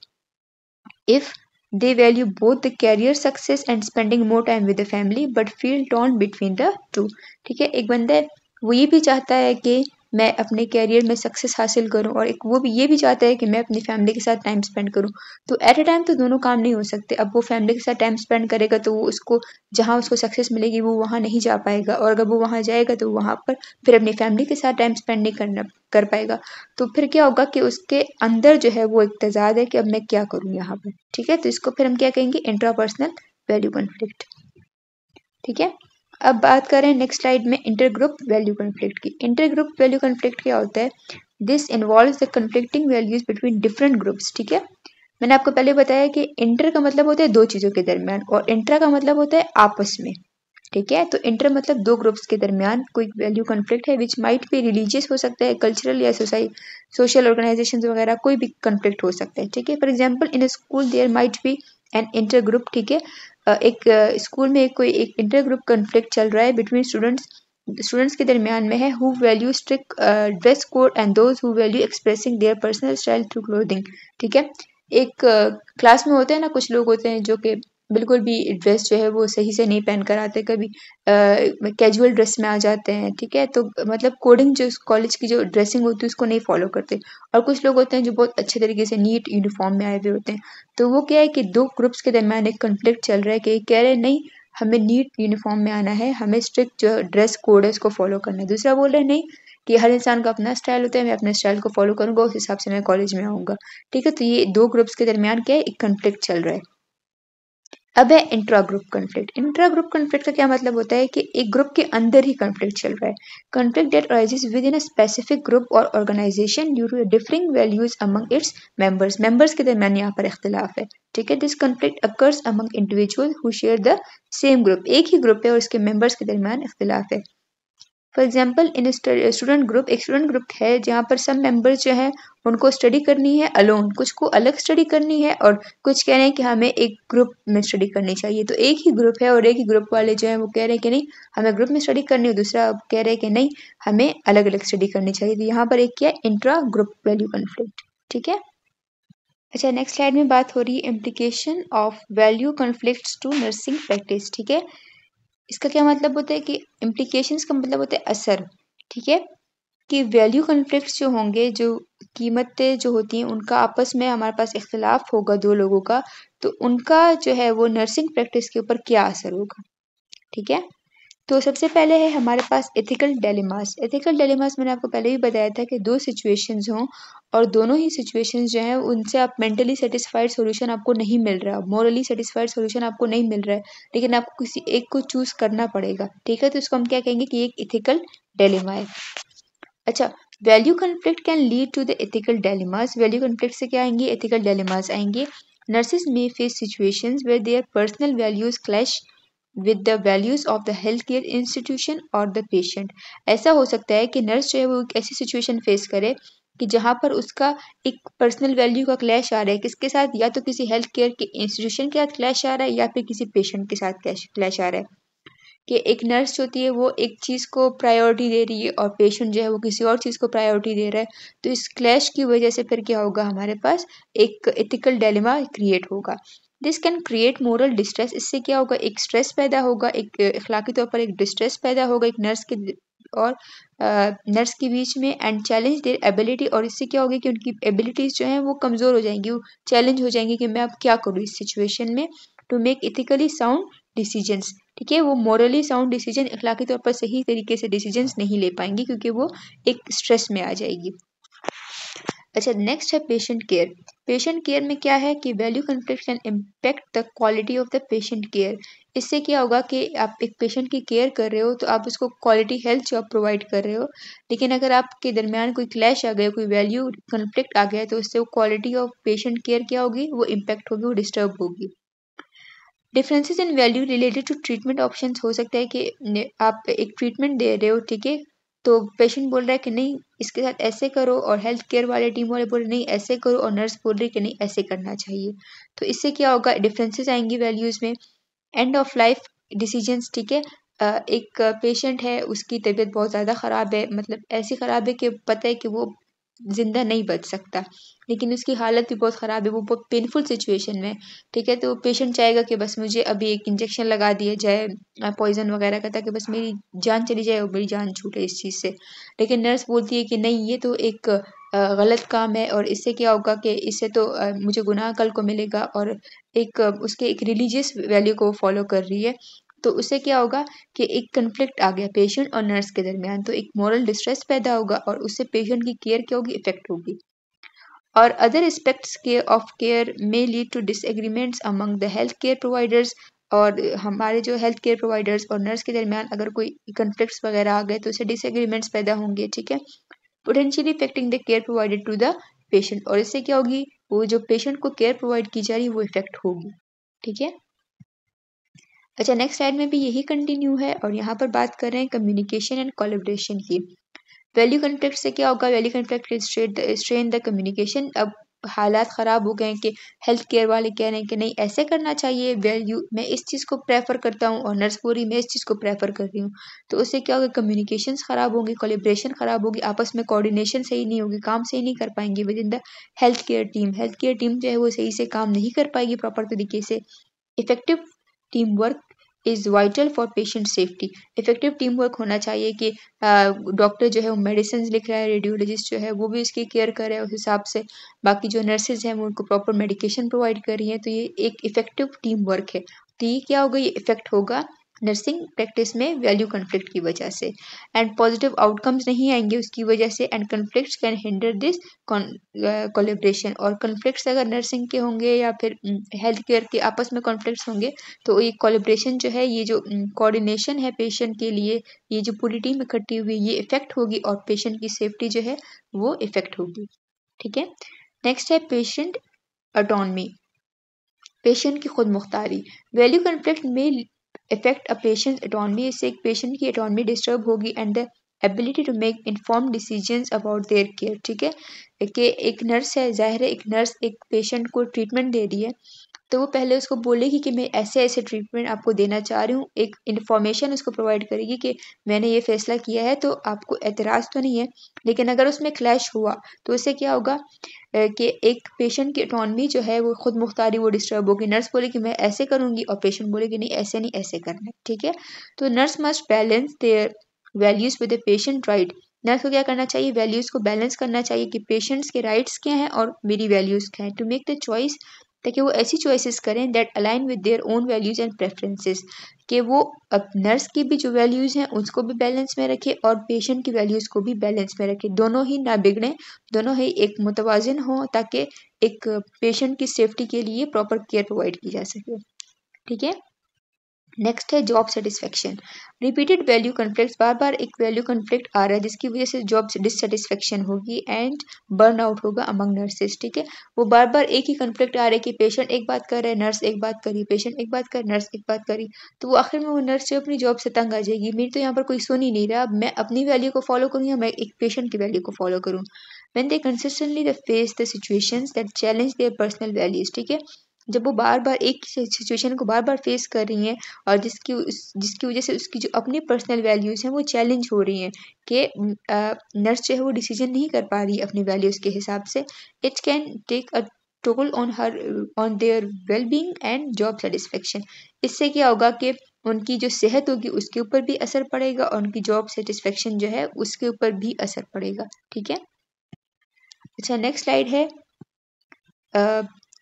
if they value both the career success and spending more time with the family but feel torn between the two। ठीक है, एक बंदा है वो ये भी चाहता है कि मैं अपने कैरियर में सक्सेस हासिल करूं और एक वो भी ये भी चाहता है कि मैं अपनी फैमिली के साथ टाइम स्पेंड करूं। तो एट अ टाइम तो दोनों काम नहीं हो सकते। अब वो फैमिली के साथ टाइम स्पेंड करेगा तो वो उसको जहाँ उसको सक्सेस मिलेगी वो वहाँ नहीं जा पाएगा, और अगर वो वहाँ जाएगा तो वहाँ पर फिर अपनी फैमिली के साथ टाइम स्पेंड नहीं कर पाएगा। तो फिर क्या होगा कि उसके अंदर जो है वो एक तजाद है कि अब मैं क्या करूँ यहाँ पर। ठीक है, तो इसको फिर हम क्या कहेंगे, इंट्रापर्सनल वैल्यू कॉन्फ्लिक्ट। ठीक है, अब बात करें नेक्स्ट स्लाइड में इंटरग्रुप वैल्यू कॉन्फ्लिक्ट की। इंटरग्रुप वैल्यू कॉन्फ्लिक्ट क्या होता है? This involves the conflicting values between different groups. ठीक है, मैंने आपको पहले बताया कि इंटर का मतलब होता है दो चीजों के दरमियान और इंट्रा का मतलब होता है आपस में। ठीक है, तो इंटर मतलब दो ग्रुप्स के दरमियान कोई वैल्यू कॉन्फ्लिक्ट है, विच माइट बी रिलीजियस हो सकता है, कल्चरल या सोशल ऑर्गेनाइजेशन वगैरह कोई भी कॉन्फ्लिक्ट हो सकता है। ठीक है, for example in school there might be an inter group. ठीक है, एक स्कूल में कोई एक इंटर ग्रुप कॉन्फ्लिक्ट चल रहा है बिटवीन स्टूडेंट्स के दरमियान में है who value strict dress code and those who value expressing their personal style through clothing. ठीक है, एक क्लास में होते हैं ना कुछ लोग होते हैं जो कि बिल्कुल भी ड्रेस जो है वो सही से नहीं पहन कर आते, कभी कैजुअल ड्रेस में आ जाते हैं। ठीक है, तो मतलब कोडिंग जो कॉलेज की जो ड्रेसिंग होती है उसको नहीं फॉलो करते। और कुछ लोग होते हैं जो बहुत अच्छे तरीके से नीट यूनिफॉर्म में आए हुए होते हैं। तो वो क्या है कि दो ग्रुप्स के दरमियान एक कॉन्फ्लिक्ट चल रहा है कि कह रहे हैं नहीं हमें नीट यूनिफॉर्म में आना है, हमें स्ट्रिक्ट जो ड्रेस कोड है उसको फॉलो करना है। दूसरा बोल रहे हैं नहीं कि हर इंसान का अपना स्टाइल होता है, मैं अपने स्टाइल को फॉलो करूंगा, उस हिसाब से मैं कॉलेज में आऊंगा। ठीक है, तो ये दो ग्रुप्स के दरमियान क्या है, एक कॉन्फ्लिक्ट चल रहा है। अब है intra group conflict. Intra group conflict का क्या मतलब होता है कि एक ग्रुप के अंदर ही कॉन्फ्लिक्ट चल रहा है। Conflict that arises within a specific group और organisation due to differing values among its members के दरमियान यहाँ पर इख्तिलाफ है। ठीक है, this conflict occurs among individual who share the same group. एक ही ग्रुप है और उसके मेंबर्स के दरमियान इख्तिलाफ है। For example in student group, एक स्टूडेंट ग्रुप है जहाँ पर सब मेंबर्स जो है उनको स्टडी करनी है अलोन, कुछ को अलग स्टडी करनी है और कुछ कह रहे हैं कि हमें एक ग्रुप में स्टडी करनी चाहिए। तो एक ही ग्रुप है और एक ही ग्रुप वाले जो है वो कह रहे हैं कि नहीं हमें ग्रुप में स्टडी करनी है, दूसरा कह रहे हैं कि नहीं हमें अलग अलग स्टडी करनी चाहिए। तो यहाँ पर एक क्या है, इंट्रा ग्रुप वैल्यू कॉन्फ्लिक्ट। ठीक है। अच्छा, नेक्स्ट स्लाइड में बात हो रही है implication of value conflicts to nursing practice. ठीक है, इसका क्या मतलब होता है कि इम्प्लीकेशंस का मतलब होता है असर। ठीक है, कि वैल्यू कॉन्फ्लिक्ट्स जो होंगे, जो कीमतें जो होती हैं उनका आपस में हमारे पास इख्तिलाफ होगा दो लोगों का, तो उनका जो है वो नर्सिंग प्रैक्टिस के ऊपर क्या असर होगा। ठीक है, तो सबसे पहले है हमारे पास एथिकल डिलेमास। एथिकल डिलेमास मैंने आपको पहले ही बताया था कि दो सिचुएशंस हों और दोनों ही सिचुएशंस जो हैं उनसे आप मेंटली सेटिस्फाइड सॉल्यूशन आपको नहीं मिल रहा, मोरली सेटिस्फाइड सॉल्यूशन आपको नहीं मिल रहा है, लेकिन आपको किसी एक को चूज करना पड़ेगा। ठीक है, तो इसको हम क्या कहेंगे कि एक एथिकल डिलेमा है। अच्छा, value conflict can lead to the ethical dilemmas. Value conflict से क्या आएंगे, एथिकल डिलेमास आएंगे। Nurses may face situations where their personal values clash with the values of the health care institution और the patient. ऐसा हो सकता है कि नर्स जो है वो एक ऐसी सिचुएशन फेस करे कि जहाँ पर उसका एक पर्सनल वैल्यू का क्लैश आ रहा है, किसके साथ, या तो किसी हेल्थ केयर के इंस्टीट्यूशन के साथ क्लैश आ रहा है या फिर किसी पेशेंट के साथ क्लैश आ रहा है। कि एक नर्स होती है वो एक चीज़ को प्रायोरिटी दे रही है और पेशेंट जो है वो किसी और चीज़ को प्रायोरिटी दे रहा है, तो इस क्लैश की वजह से फिर क्या होगा, हमारे पास एक एथिकल डिलेमा क्रिएट होगा। This can create moral distress. इससे क्या होगा, एक स्ट्रेस पैदा होगा, एक अखलाकी तौर पर एक डिस्ट्रेस पैदा होगा एक नर्स के और नर्स के बीच में, एंड चैलेंज देयर एबिलिटी। और इससे क्या होगा कि उनकी एबिलिटीज़ जो हैं वो कमज़ोर हो जाएंगी, वो चैलेंज हो जाएंगी कि मैं अब क्या करूँ इस सिचुएशन में, to make ethically sound decisions. ठीक है, वो मोरली साउंड डिसीजन, अखलाकी तौर पर सही तरीके से डिसीजंस नहीं ले पाएंगी क्योंकि वो एक स्ट्रेस में आ जाएगी। अच्छा, नेक्स्ट है पेशेंट केयर। पेशेंट केयर में क्या है कि value conflict can impact the quality of the patient care. इससे क्या होगा कि आप एक पेशेंट की केयर कर रहे हो तो आप उसको क्वालिटी हेल्थ जो आप प्रोवाइड कर रहे हो, लेकिन अगर आपके दरमियान कोई क्लैश आ गया, कोई वैल्यू कॉन्फ्लिक्ट आ गया, तो उससे वो क्वालिटी ऑफ पेशेंट केयर क्या होगी, वो इम्पैक्ट होगी, वो डिस्टर्ब होगी। Differences in value related to treatment options. हो सकता है कि आप एक ट्रीटमेंट दे रहे हो, ठीक है, तो पेशेंट बोल रहा है कि नहीं इसके साथ ऐसे करो, और हेल्थ केयर वाले टीम वाले बोल रहे नहीं ऐसे करो, और नर्स बोल रही कि नहीं ऐसे करना चाहिए। तो इससे क्या होगा, डिफरेंसेस आएंगी वैल्यूज़ में। End of life decisions. ठीक है, एक पेशेंट है उसकी तबीयत बहुत ज़्यादा ख़राब है, मतलब ऐसी ख़राब है कि पता है कि वो ज़िंदा नहीं बच सकता, लेकिन उसकी हालत भी बहुत ख़राब है, वो बहुत पेनफुल सिचुएशन में। ठीक है, तो पेशेंट चाहेगा कि बस मुझे अभी एक इंजेक्शन लगा दिया जाए पॉइजन वगैरह का, ताकि बस मेरी जान चली जाए और मेरी जान छूटे इस चीज़ से। लेकिन नर्स बोलती है कि नहीं ये तो एक गलत काम है, और इससे क्या होगा कि इससे तो मुझे गुनाह कल को मिलेगा, और एक उसके एक रिलीजियस वैल्यू को फॉलो कर रही है, तो उससे क्या होगा कि एक कन्फ्लिक्ट आ गया पेशेंट और नर्स के दरमियान, तो एक मोरल डिस्ट्रेस पैदा होगा और उससे पेशेंट की केयर क्या होगी, इफेक्ट होगी। और अदर एस्पेक्ट्स के ऑफ केयर में lead to disagreements among the health care providers. और हमारे जो हेल्थ केयर प्रोवाइडर्स और नर्स के दरमियान अगर कोई कन्फ्लिक्ट्स वगैरह आ गए तो उससे डिसएग्रीमेंट्स पैदा होंगे। ठीक है, potentially affecting the care provided to the patient, और इससे क्या होगी, वो जो पेशेंट को केयर प्रोवाइड की जा रही है वो इफेक्ट होगी। ठीक है। अच्छा, नेक्स्ट स्लाइड में भी यही कंटिन्यू है और यहाँ पर बात कर रहे हैं कम्युनिकेशन एंड कोलैबोरेशन की। वैल्यू कॉन्फ्लिक्ट से क्या होगा, value conflict strain the communication. अब हालात ख़राब हो गए हैं कि हेल्थ केयर वाले कह रहे हैं कि नहीं ऐसे करना चाहिए, वैल्यू मैं इस चीज़ को प्रेफर करता हूँ, और नर्स पूरी मैं इस चीज़ को प्रेफर कर रही हूँ। तो उससे क्या होगा, कम्युनिकेशंस ख़राब होंगी, कोलैबोरेशन ख़राब होगी, आपस में कोऑर्डिनेशन सही नहीं होगी, काम सही नहीं कर पाएंगे with in the health care team. Health care team जो है वो सही से काम नहीं कर पाएगी प्रॉपर तरीके से। Effective team work is vital for patient safety. Effective team work होना चाहिए कि डॉक्टर जो है वो मेडिसिन लिख रहा है, रेडियोलॉजिस्ट जो है वो भी उसकी केयर कर रहा है उस हिसाब से, बाकी जो नर्सेज हैं वो उनको प्रॉपर मेडिकेशन प्रोवाइड कर रही हैं, तो ये एक इफेक्टिव टीम वर्क है। तो ये क्या होगा, ये इफेक्ट होगा नर्सिंग प्रैक्टिस में वैल्यू कॉन्फ्लिक्ट की वजह से, एंड पॉजिटिव आउटकम्स नहीं आएंगे उसकी वजह से, and conflicts can hinder this collaboration. और कॉन्फ्लिक्ट्स अगर नर्सिंग के होंगे या फिर हेल्थ केयर के आपस में कॉन्फ्लिक्ट्स होंगे, तो ये कोलेब्रेशन जो है, ये जो कोऑर्डिनेशन है पेशेंट के लिए, ये जो पूरी टीम इकट्ठी हुई ये इफेक्ट होगी, और पेशेंट की सेफ्टी जो है वो इफेक्ट होगी। ठीक है, नेक्स्ट है पेशेंट ऑटोनमी, पेशेंट की खुद मुख्तारी। वैल्यू कॉन्फ्लिक्ट में इफेक्ट अ पेशेंट ऑटोनमी, इससे एक पेशेंट की ऑटोनमी डिस्टर्ब होगी, and the ability to make inform decisions about their care. ठीक है, कि एक नर्स है, जाहिर है एक नर्स एक पेशेंट को ट्रीटमेंट दे रही है, तो वो पहले उसको बोलेगी कि मैं ऐसे ऐसे ट्रीटमेंट आपको देना चाह रही हूँ, एक इन्फॉर्मेशन उसको प्रोवाइड करेगी कि मैंने ये फैसला किया है, तो आपको एतराज़ तो नहीं है। लेकिन अगर उसमें क्लैश हुआ तो उससे क्या होगा कि एक पेशेंट की ऑटोनॉमी जो है वो खुद मुख्तारी वो डिस्टर्ब होगी। नर्स बोले कि मैं ऐसे करूँगी और पेशेंट बोले कि नहीं ऐसे नहीं ऐसे करना है। ठीक है, तो nurse must balance their values with the patient right. Nurse को क्या करना चाहिए, वैल्यूज़ को बैलेंस करना चाहिए कि पेशेंट्स के राइट्स क्या हैं और मेरी वैल्यूज़ क्या हैं, टू मेक द चॉइस, ताकि वो ऐसी चॉइसेस करें that align with their own values and preferences, कि वो अब नर्स की भी जो वैल्यूज़ हैं उसको भी बैलेंस में रखे और पेशेंट की वैल्यूज़ को भी बैलेंस में रखे, दोनों ही ना बिगड़ें, दोनों ही एक मुतवाज़िन हो, ताकि एक पेशेंट की सेफ्टी के लिए प्रॉपर केयर प्रोवाइड की जा सके। ठीक है, नेक्स्ट है job satisfaction. Repeated value conflict, बार बार एक वैल्यू कन्फ्लिक्ट आ रहा है जिसकी वजह से जॉब डिससेटिस्फेक्शन होगी एंड बर्न आउट होगा अमंग नर्सेज। ठीक है, वो बार बार एक ही कन्फ्लिक्ट आ रहा है कि पेशेंट एक बात कर रहे हैं, नर्स एक बात करी, पेशेंट एक बात कर, नर्स एक बात करी, तो वो आखिर में वो नर्स जो अपनी जॉब से तंग आ जाएगी, मेरी तो यहाँ पर कोई सुन ही नहीं रहा, मैं अपनी वैल्यू को फॉलो करूँ या मैं एक पेशेंट की वैल्यू को फॉलो करूँ। When they consistently they face the situations that challenge their personal values। ठीक है, जब वो बार बार एक सिचुएशन को बार बार फेस कर रही हैं और जिसकी वजह से उसकी जो अपनी पर्सनल वैल्यूज़ हैं वो चैलेंज हो रही हैं कि नर्स जो है वो डिसीजन नहीं कर पा रही अपनी वैल्यूज़ के हिसाब से, it can take a toll on her on their well being and job satisfaction. इससे क्या होगा कि उनकी जो सेहत होगी उसके ऊपर भी असर पड़ेगा और उनकी जॉब सेटिस्फेक्शन जो है उसके ऊपर भी असर पड़ेगा। ठीक है, अच्छा नेक्स्ट स्लाइड है,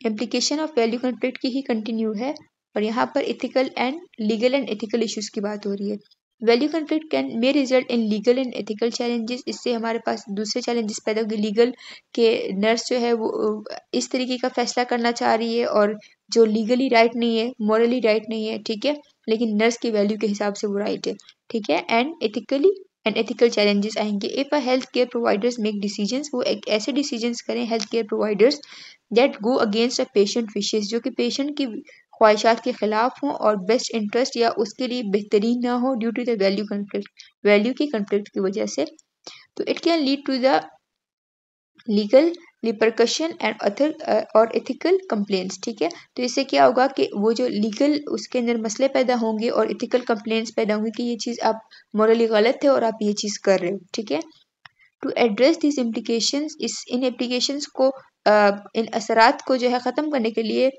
इम्प्लीकेशन ऑफ वैल्यू कॉन्फ्लिक्ट की ही कंटिन्यू है और यहाँ पर ethical and legal and ethical issues की बात हो रही है। Value conflict can may result in legal and ethical challenges, इससे हमारे पास दूसरे चैलेंजेस पैदा होंगे लीगल, के नर्स जो है वो इस तरीके का फैसला करना चाह रही है और जो लीगली राइट नहीं है, मॉरली राइट नहीं है। ठीक है, लेकिन नर्स की वैल्यू के हिसाब से वो राइट है। ठीक है, and ethically and ethical challenges आएंगे if a health care providers make decisions, वो एक ऐसे डिसीजंस करें health care providers that go against a patient wishes, जो कि पेशेंट की ख्वाहिशात के खिलाफ हों और बेस्ट इंटरेस्ट या उसके लिए बेहतरीन ना हो due to the value conflict, value की कन्फ्लिक्ट की वजह से, तो it can lead to the legal repercussion and और एथिकल कंप्लेंट्स। ठीक है, तो इससे क्या होगा कि वो जो लीगल उसके अंदर मसले पैदा होंगे और एथिकल कंप्लेंट्स पैदा होंगे कि ये चीज़ आप मॉरली गलत है और आप ये चीज़ कर रहे हो। ठीक है, टू एड्रेस दिस इम्प्लीकेशंस, इन एप्लीकेशंस को इन असरात को जो है ख़त्म करने के लिए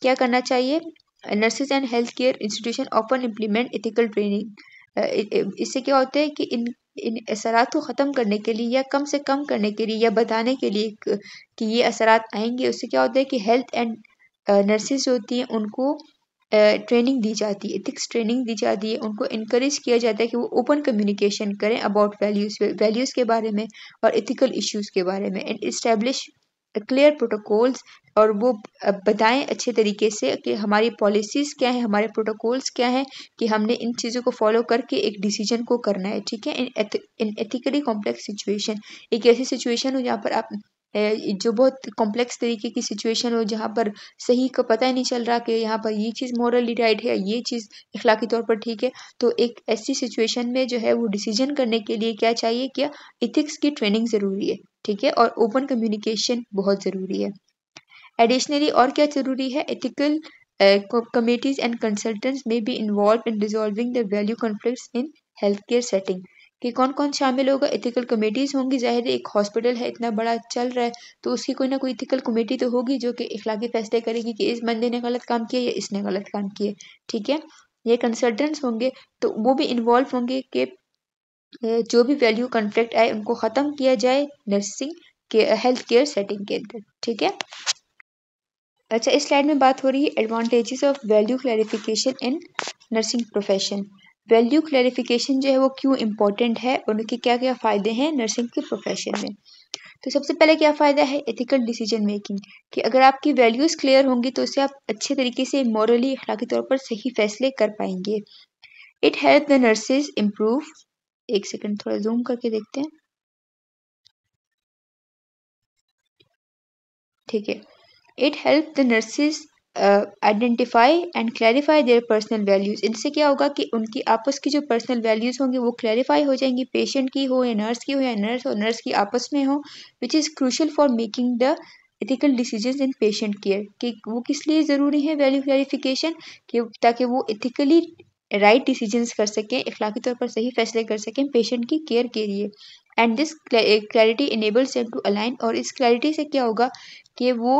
क्या करना चाहिए, nurses and health care institution often implement ethical training. इससे क्या होता है कि इन असरात को ख़त्म करने के लिए या कम से कम करने के लिए या बताने के लिए कि ये असरात आएंगे, उससे क्या होता है कि हेल्थ एंड नर्सेज होती हैं उनको ट्रेनिंग दी जाती है, एथिक्स ट्रेनिंग दी जाती है, उनको इनकरेज किया जाता है कि वो ओपन कम्युनिकेशन करें अबाउट वैल्यूज़ के बारे में और एथिकल इश्यूज़ के बारे में, एंड इस्टेब्लिश क्लियर प्रोटोकॉल्स, और वो बताएं अच्छे तरीके से कि हमारी पॉलिसीज़ क्या हैं, हमारे प्रोटोकॉल्स क्या हैं, कि हमने इन चीज़ों को फॉलो करके एक डिसीजन को करना है। ठीक है, इन एथिकली कॉम्प्लेक्स सिचुएशन, एक ऐसी सिचुएशन हो जहाँ पर आप जो बहुत कॉम्प्लेक्स तरीके की सिचुएशन हो जहाँ पर सही का पता ही नहीं चल रहा कि यहाँ पर ये चीज़ मॉरली राइट है, ये चीज़ इखलाकी तौर पर ठीक है, तो एक ऐसी सिचुएशन में जो है वो डिसीजन करने के लिए क्या चाहिए, क्या इथिक्स की ट्रेनिंग ज़रूरी है। ठीक है, और ओपन कम्युनिकेशन बहुत ज़रूरी है। एडिशनली और क्या ज़रूरी है, एथिकल कमिटीज एंड कंसल्टेंट्स में be involve in resolving the value conflicts in health care setting, कि कौन कौन शामिल होगा, एथिकल कमेटीज़ होंगी, ज़ाहिर है एक हॉस्पिटल है इतना बड़ा चल रहा है तो उसकी कोई ना कोई एथिकल कमेटी तो होगी जो कि इखलाकी फैसले करेगी कि इस बंदे ने गलत काम किया या इसने गलत काम किया। ठीक है, ये कंसल्टेंट्स होंगे तो वो भी इन्वॉल्व होंगे कि जो भी वैल्यू कॉन्फ्लिक्ट आए उनको ख़त्म किया जाए नर्सिंग के हेल्थ केयर सेटिंग के अंदर। ठीक है, अच्छा इस स्लाइड में बात हो रही है advantages of value clarification in nursing profession. Value clarification जो है वो क्यों इम्पोर्टेंट है और उनके क्या क्या फ़ायदे हैं नर्सिंग के प्रोफेशन में। तो सबसे पहले क्या फ़ायदा है, एथिकल डिसीजन मेकिंग, कि अगर आपकी वैल्यूज़ क्लियर होंगी तो उससे आप अच्छे तरीके से मॉरली अखलाकी तौर पर सही फैसले कर पाएंगे। It help the nurses improve, एक सेकंड थोड़ा जूम करके देखते हैं। ठीक है, it help the nurses identify and clarify there personal values. इनसे क्या होगा कि उनकी आपस की जो पर्सनल वैल्यूज होंगी वो क्लैरिफाई हो जाएंगी, पेशेंट की हो या नर्स की हो या नर्स और नर्स की आपस में हो, which is crucial for making the ethical decisions in patient care. कि वो किस लिए ज़रूरी है वैल्यू क्लैरिफिकेशन, कि ताकि वो एथिकली राइट डिसीजंस कर सकें, इखलाकी तौर पर सही फैसले कर सकें पेशेंट की केयर के लिए। And this clarity enables them to align, और इस क्लैरिटी से क्या होगा कि वो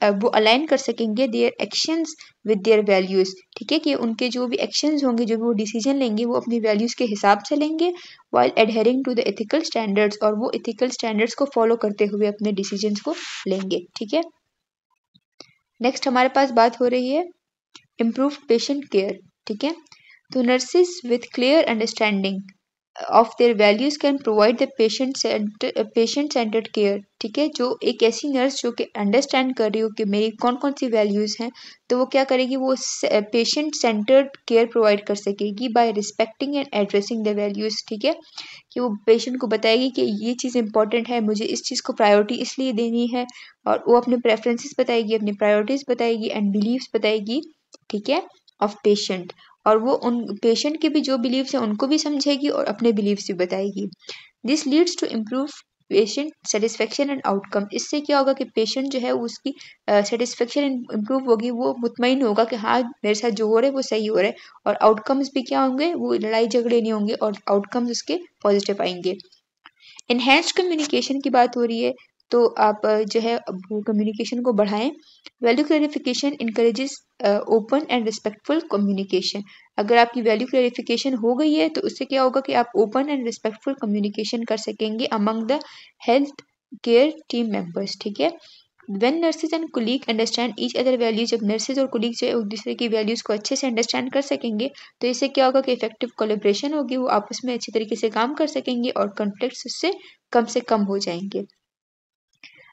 वो अलाइन कर सकेंगे their actions with their values. ठीक है, कि उनके जो भी एक्शंस होंगे, जो भी वो डिसीजन लेंगे, वो अपनी वैल्यूज के हिसाब से लेंगे, while adhering to the ethical standards, और वो एथिकल स्टैंडर्ड्स को फॉलो करते हुए अपने डिसीजंस को लेंगे। ठीक है, नेक्स्ट हमारे पास बात हो रही है इम्प्रूव पेशेंट केयर। ठीक है, तो nurses with clear understanding of their values can provide the patient centred care. ठीक है, जो एक ऐसी नर्स जो कि अंडरस्टैंड कर रही हो कि मेरी कौन कौन सी वैल्यूज हैं, तो वो क्या करेगी, वो पेशेंट सेंटर्ड केयर प्रोवाइड कर सकेगी by respecting and addressing the values. ठीक है, कि वो पेशेंट को बताएगी कि ये चीज़ इंपॉर्टेंट है, मुझे इस चीज़ को प्रायोरिटी इसलिए देनी है, और वो अपने प्रेफरेंसेस बताएगी, अपनी प्रायोरिटीज बताएगी एंड बिलीव्स बताएगी। ठीक है, ऑफ पेशेंट, और वो उन पेशेंट के भी जो बिलीव्स हैं उनको भी समझेगी और अपने बिलीव्स भी बताएगी। This leads to improve patient satisfaction and outcome. इससे क्या होगा कि पेशेंट जो है उसकी सेटिस्फेक्शन इम्प्रूव होगी, वो मुतमईन होगा कि हाँ मेरे साथ जो हो रहा है वो सही हो रहा है, और आउटकम्स भी क्या होंगे, वो लड़ाई झगड़े नहीं होंगे और आउटकम्स उसके पॉजिटिव आएंगे। इनहेंस्ड कम्युनिकेशन की बात हो रही है, तो आप जो है कम्युनिकेशन को बढ़ाएं। Value clarification encourages open and respectful communication. अगर आपकी वैल्यू क्लैरिफिकेशन हो गई है तो उससे क्या होगा कि आप ओपन एंड रिस्पेक्टफुल कम्युनिकेशन कर सकेंगे among the health care team members. ठीक है, when nurses and colleague understand each other values, जब नर्सेज और कुलीग जो है एक दूसरे की वैल्यूज को अच्छे से अंडरस्टैंड कर सकेंगे, तो इससे क्या होगा कि इफेक्टिव कोलेब्रेशन होगी, वो आपस में अच्छे तरीके से काम कर सकेंगे और कॉन्फ्लिक्ट्स उससे कम से कम हो जाएंगे।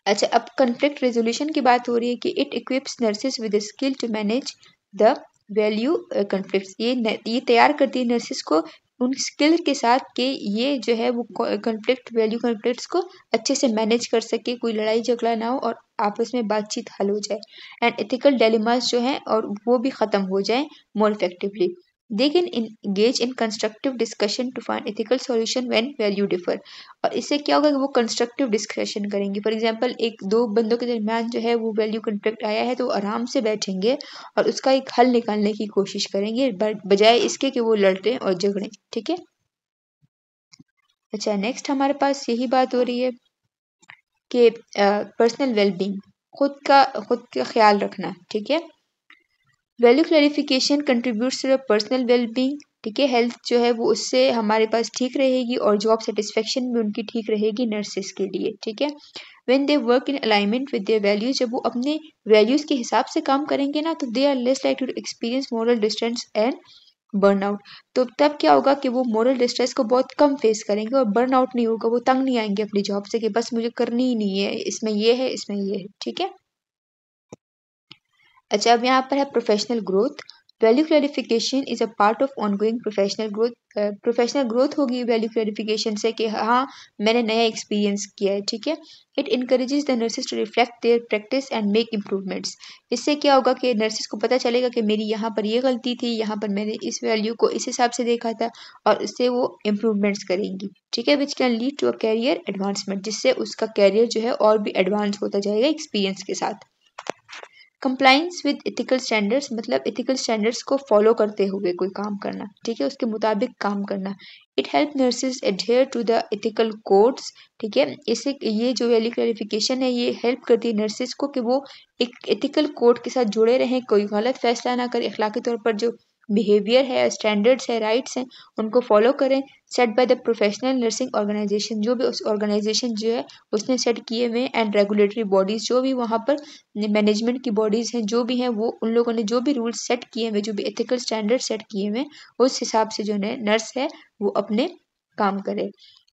अच्छा, अब कॉन्फ्लिक्ट रेजोल्यूशन की बात हो रही है कि it equips nurses with skill to manage the value conflicts. ये तैयार करती है नर्सेज को उन स्किल के साथ कि ये जो है वो कॉन्फ्लिक्ट वैल्यू कॉन्फ्लिक्ट्स को अच्छे से मैनेज कर सके, कोई लड़ाई झगड़ा ना हो और आपस में बातचीत हल हो जाए, एंड एथिकल डिलेमास जो हैं और वो भी ख़त्म हो जाए more effectively. They can engage in constructive discussion to find ethical solution when value differ। और इससे क्या होगा कि वो कंस्ट्रक्टिव डिस्कशन करेंगे। फॉर एग्जांपल एक दो बंदों के दरमियान जो है वो वैल्यू कॉन्फ्लिक्ट आया है, तो वो आराम से बैठेंगे और उसका एक हल निकालने की कोशिश करेंगे, बजाय इसके कि वो लड़ते और झगड़ें। ठीक है, अच्छा नेक्स्ट हमारे पास यही बात हो रही है कि पर्सनल वेलबींग, खुद का ख्याल रखना। ठीक है, value clarification contributes to the personal wellbeing. ठीक है, हेल्थ जो है वो उससे हमारे पास ठीक रहेगी और जॉब सेटिस्फेक्शन भी उनकी ठीक रहेगी नर्सेज के लिए। ठीक है, when they work in alignment with their values, जब वो अपने वैल्यूज के हिसाब से काम करेंगे ना, तो they are less like to experience moral distress and burnout. तो तब क्या होगा कि वो मोरल डिस्ट्रेस को बहुत कम फेस करेंगे और बर्नआउट नहीं होगा, वो तंग नहीं आएंगे अपनी जॉब से कि बस मुझे करनी ही नहीं है, इसमें ये है इसमें ये है। ठीक है, अच्छा अब यहाँ पर है professional growth. Value clarification is a part of ongoing professional growth. Professional growth होगी वैल्यू क्लैरिफिकेशन से कि हाँ मैंने नया एक्सपीरियंस किया है। ठीक है, it encourages the nurses to reflect their practice and make improvements. इससे क्या होगा कि नर्सेज को पता चलेगा कि मेरी यहाँ पर ये गलती थी, यहाँ पर मैंने इस वैल्यू को इस हिसाब से देखा था, और इससे वो इम्प्रूवमेंट्स करेंगी। ठीक है, which can lead to a career advancement, जिससे उसका कैरियर जो है और भी एडवांस होता जाएगा एक्सपीरियंस के साथ। कंप्लाइंस विद एथिकल स्टैंडर्ड्स, मतलब एथिकल स्टैंडर्ड्स को फॉलो करते हुए कोई काम करना। ठीक है, उसके मुताबिक काम करना। It help nurses adhere to the ethical codes. ठीक है, इससे ये जो वैल्यू क्लैरिफिकेशन है ये हेल्प करती है नर्सेज को कि वो एक एथिकल कोड के साथ जुड़े रहें, कोई गलत फैसला ना करें, अखलाकी तौर पर जो बिहेवियर है, स्टैंडर्ड्स है, राइट्स हैं, उनको फॉलो करें, set by the professional nursing organization, जो भी उस ऑर्गेनाइजेशन जो है उसने सेट किए हुए, एंड रेगुलेटरी बॉडीज जो भी वहाँ पर मैनेजमेंट की बॉडीज हैं, जो भी हैं वो उन लोगों ने जो भी रूल्स सेट किए हुए, जो भी एथिकल स्टैंडर्ड सेट किए हुए, उस हिसाब से जो नर्स है वो अपने काम करे।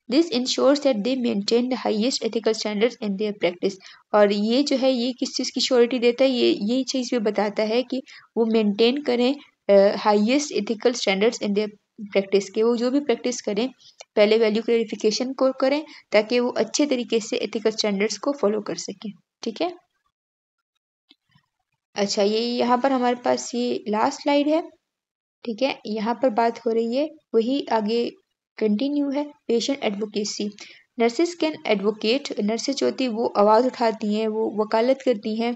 This ensures that they maintain the highest ethical standards in their practice. और ये जो है ये किस चीज़ की श्योरिटी देता है, ये चीज़ भी बताता है कि वो मेंटेन करें highest ethical standards in their practice, के वो जो भी प्रैक्टिस करें पहले वैल्यू क्लैरिफिकेशन को करें ताकि वो अच्छे तरीके से एथिकल स्टैंडर्ड्स को फॉलो कर सकें। ठीक है, अच्छा, ये यहाँ पर हमारे पास ये लास्ट स्लाइड है, ठीक है। यहाँ पर बात हो रही है वही आगे कंटिन्यू है, patient advocacy. Nurses can advocate, nurses जो होती है वो आवाज़ उठाती हैं, वो वकालत करती हैं।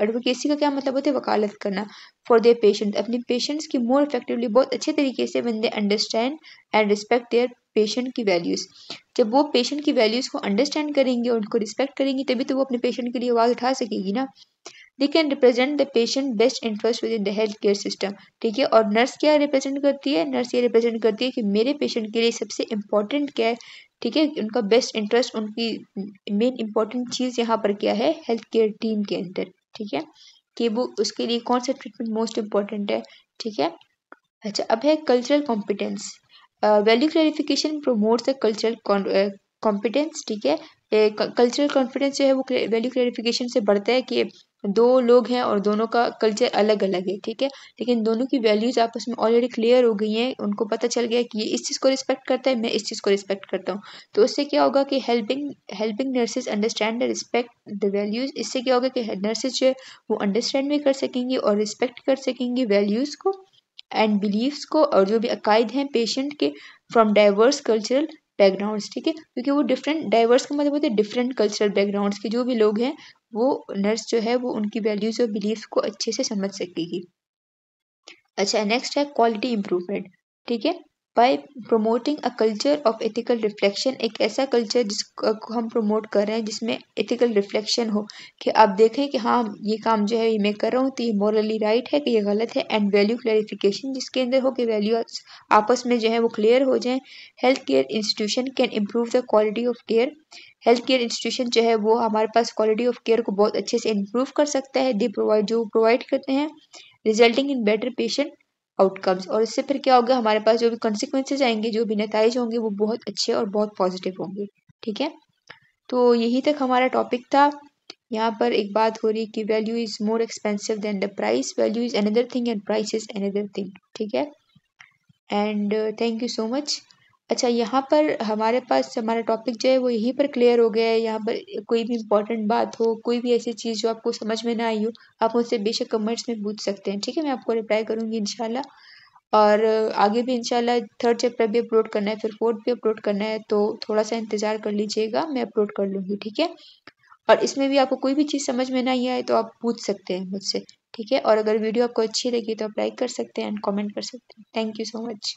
एडवोकेसी का क्या मतलब होता है? वकालत करना। फॉर देयर पेशेंट, अपने पेशेंट्स की मोर इफेक्टिवली, बहुत अच्छे तरीके से, when they understand and respect there patient की वैल्यूज़। जब वो पेशेंट की वैल्यूज़ को अंडरस्टैंड करेंगे, उनको रिस्पेक्ट करेंगी, तभी तो वो अपने पेशेंट के लिए आवाज़ उठा सकेगी ना। They can represent the patient best interest with in the health care system, ठीक है। और नर्स क्या रिप्रेजेंट करती है? नर्स ये रिप्रेजेंट करती है कि मेरे पेशेंट के लिए सबसे इम्पोर्टेंट क्या है, ठीक है। उनका बेस्ट इंटरेस्ट, उनकी मेन इंपॉर्टेंट चीज़ यहाँ पर क्या है हेल्थ केयर टीम के अंदर, ठीक है, कि वो उसके लिए कौन सा ट्रीटमेंट मोस्ट इम्पॉर्टेंट है, ठीक है। अच्छा, अब है cultural competence. Value clarification promotes the cultural competence, ठीक है। कल्चरल कॉन्फिडेंस जो है वो वैल्यू क्लैरिफिकेशन से बढ़ता है कि दो लोग हैं और दोनों का कल्चर अलग अलग है, ठीक है, लेकिन दोनों की वैल्यूज आपस में ऑलरेडी क्लियर हो गई हैं, उनको पता चल गया कि ये इस चीज़ को रिस्पेक्ट करता है, मैं इस चीज़ को रिस्पेक्ट करता हूँ। तो उससे क्या होगा कि helping nurses understand the respect the values. इससे क्या होगा कि नर्सेज जो है वो अंडरस्टैंड भी कर सकेंगी और रिस्पेक्ट कर सकेंगी वैल्यूज़ को एंड बिलीव्स को, और जो भी अकायद हैं पेशेंट के, फ्रॉम डाइवर्स कल्चरल बैकग्राउंड्स, ठीक है, क्योंकि वो डिफरेंट, डाइवर्स का मतलब होता है डिफरेंट कल्चरल बैकग्राउंड्स के जो भी लोग हैं, वो नर्स जो है वो उनकी वैल्यूज और बिलीव्स को अच्छे से समझ सकेगी। अच्छा, नेक्स्ट है क्वालिटी इंप्रूवमेंट, ठीक है। Bye promoting a culture of ethical reflection, एक ऐसा कल्चर जिसको हम प्रमोट कर रहे हैं जिसमें एथिकल रिफ्लेक्शन हो, कि आप देखें कि हाँ ये काम जो है ये मैं कर रहा हूँ तो ये मॉरली राइट है कि ये गलत है। एंड वैल्यू क्लैरिफिकेशन, जिसके अंदर हो कि वैल्यू आपस में जो है वो क्लियर हो जाए। Health care institution can improve the quality of care, health care institution जो है वो हमारे पास क्वालिटी ऑफ केयर को बहुत अच्छे से इम्प्रूव कर सकता है, दे प्रोवाइड, जो प्रोवाइड करते हैं, resulting in better patient outcomes. और इससे फिर क्या होगा, हमारे पास जो भी कॉन्सिक्वेंसेज आएंगे, जो भी नतीजे होंगे, वो बहुत अच्छे और बहुत पॉजिटिव होंगे, ठीक है। तो यही तक हमारा टॉपिक था। यहाँ पर एक बात हो रही कि value is more expensive than the price, value is another thing and price is another thing, ठीक है। And thank you so much. अच्छा, यहाँ पर हमारे पास हमारा टॉपिक जो है वो यहीं पर क्लियर हो गया है। यहाँ पर कोई भी इम्पोर्टेंट बात हो, कोई भी ऐसी चीज़ जो आपको समझ में ना आई हो, आप मुझसे बेशक कमेंट्स में पूछ सकते हैं, ठीक है, मैं आपको रिप्लाई करूँगी इंशाल्लाह। और आगे भी इंशाल्लाह थर्ड चैप्टर भी अपलोड करना है, फिर फोर्थ भी अपलोड करना है, तो थोड़ा सा इंतज़ार कर लीजिएगा, मैं अपलोड कर लूँगी, ठीक है। और इसमें भी आपको कोई भी चीज़ समझ में नहीं आए तो आप पूछ सकते हैं मुझसे, ठीक है। और अगर वीडियो आपको अच्छी लगी तो आप लाइक कर सकते हैं एंड कमेंट कर सकते हैं। Thank you so much.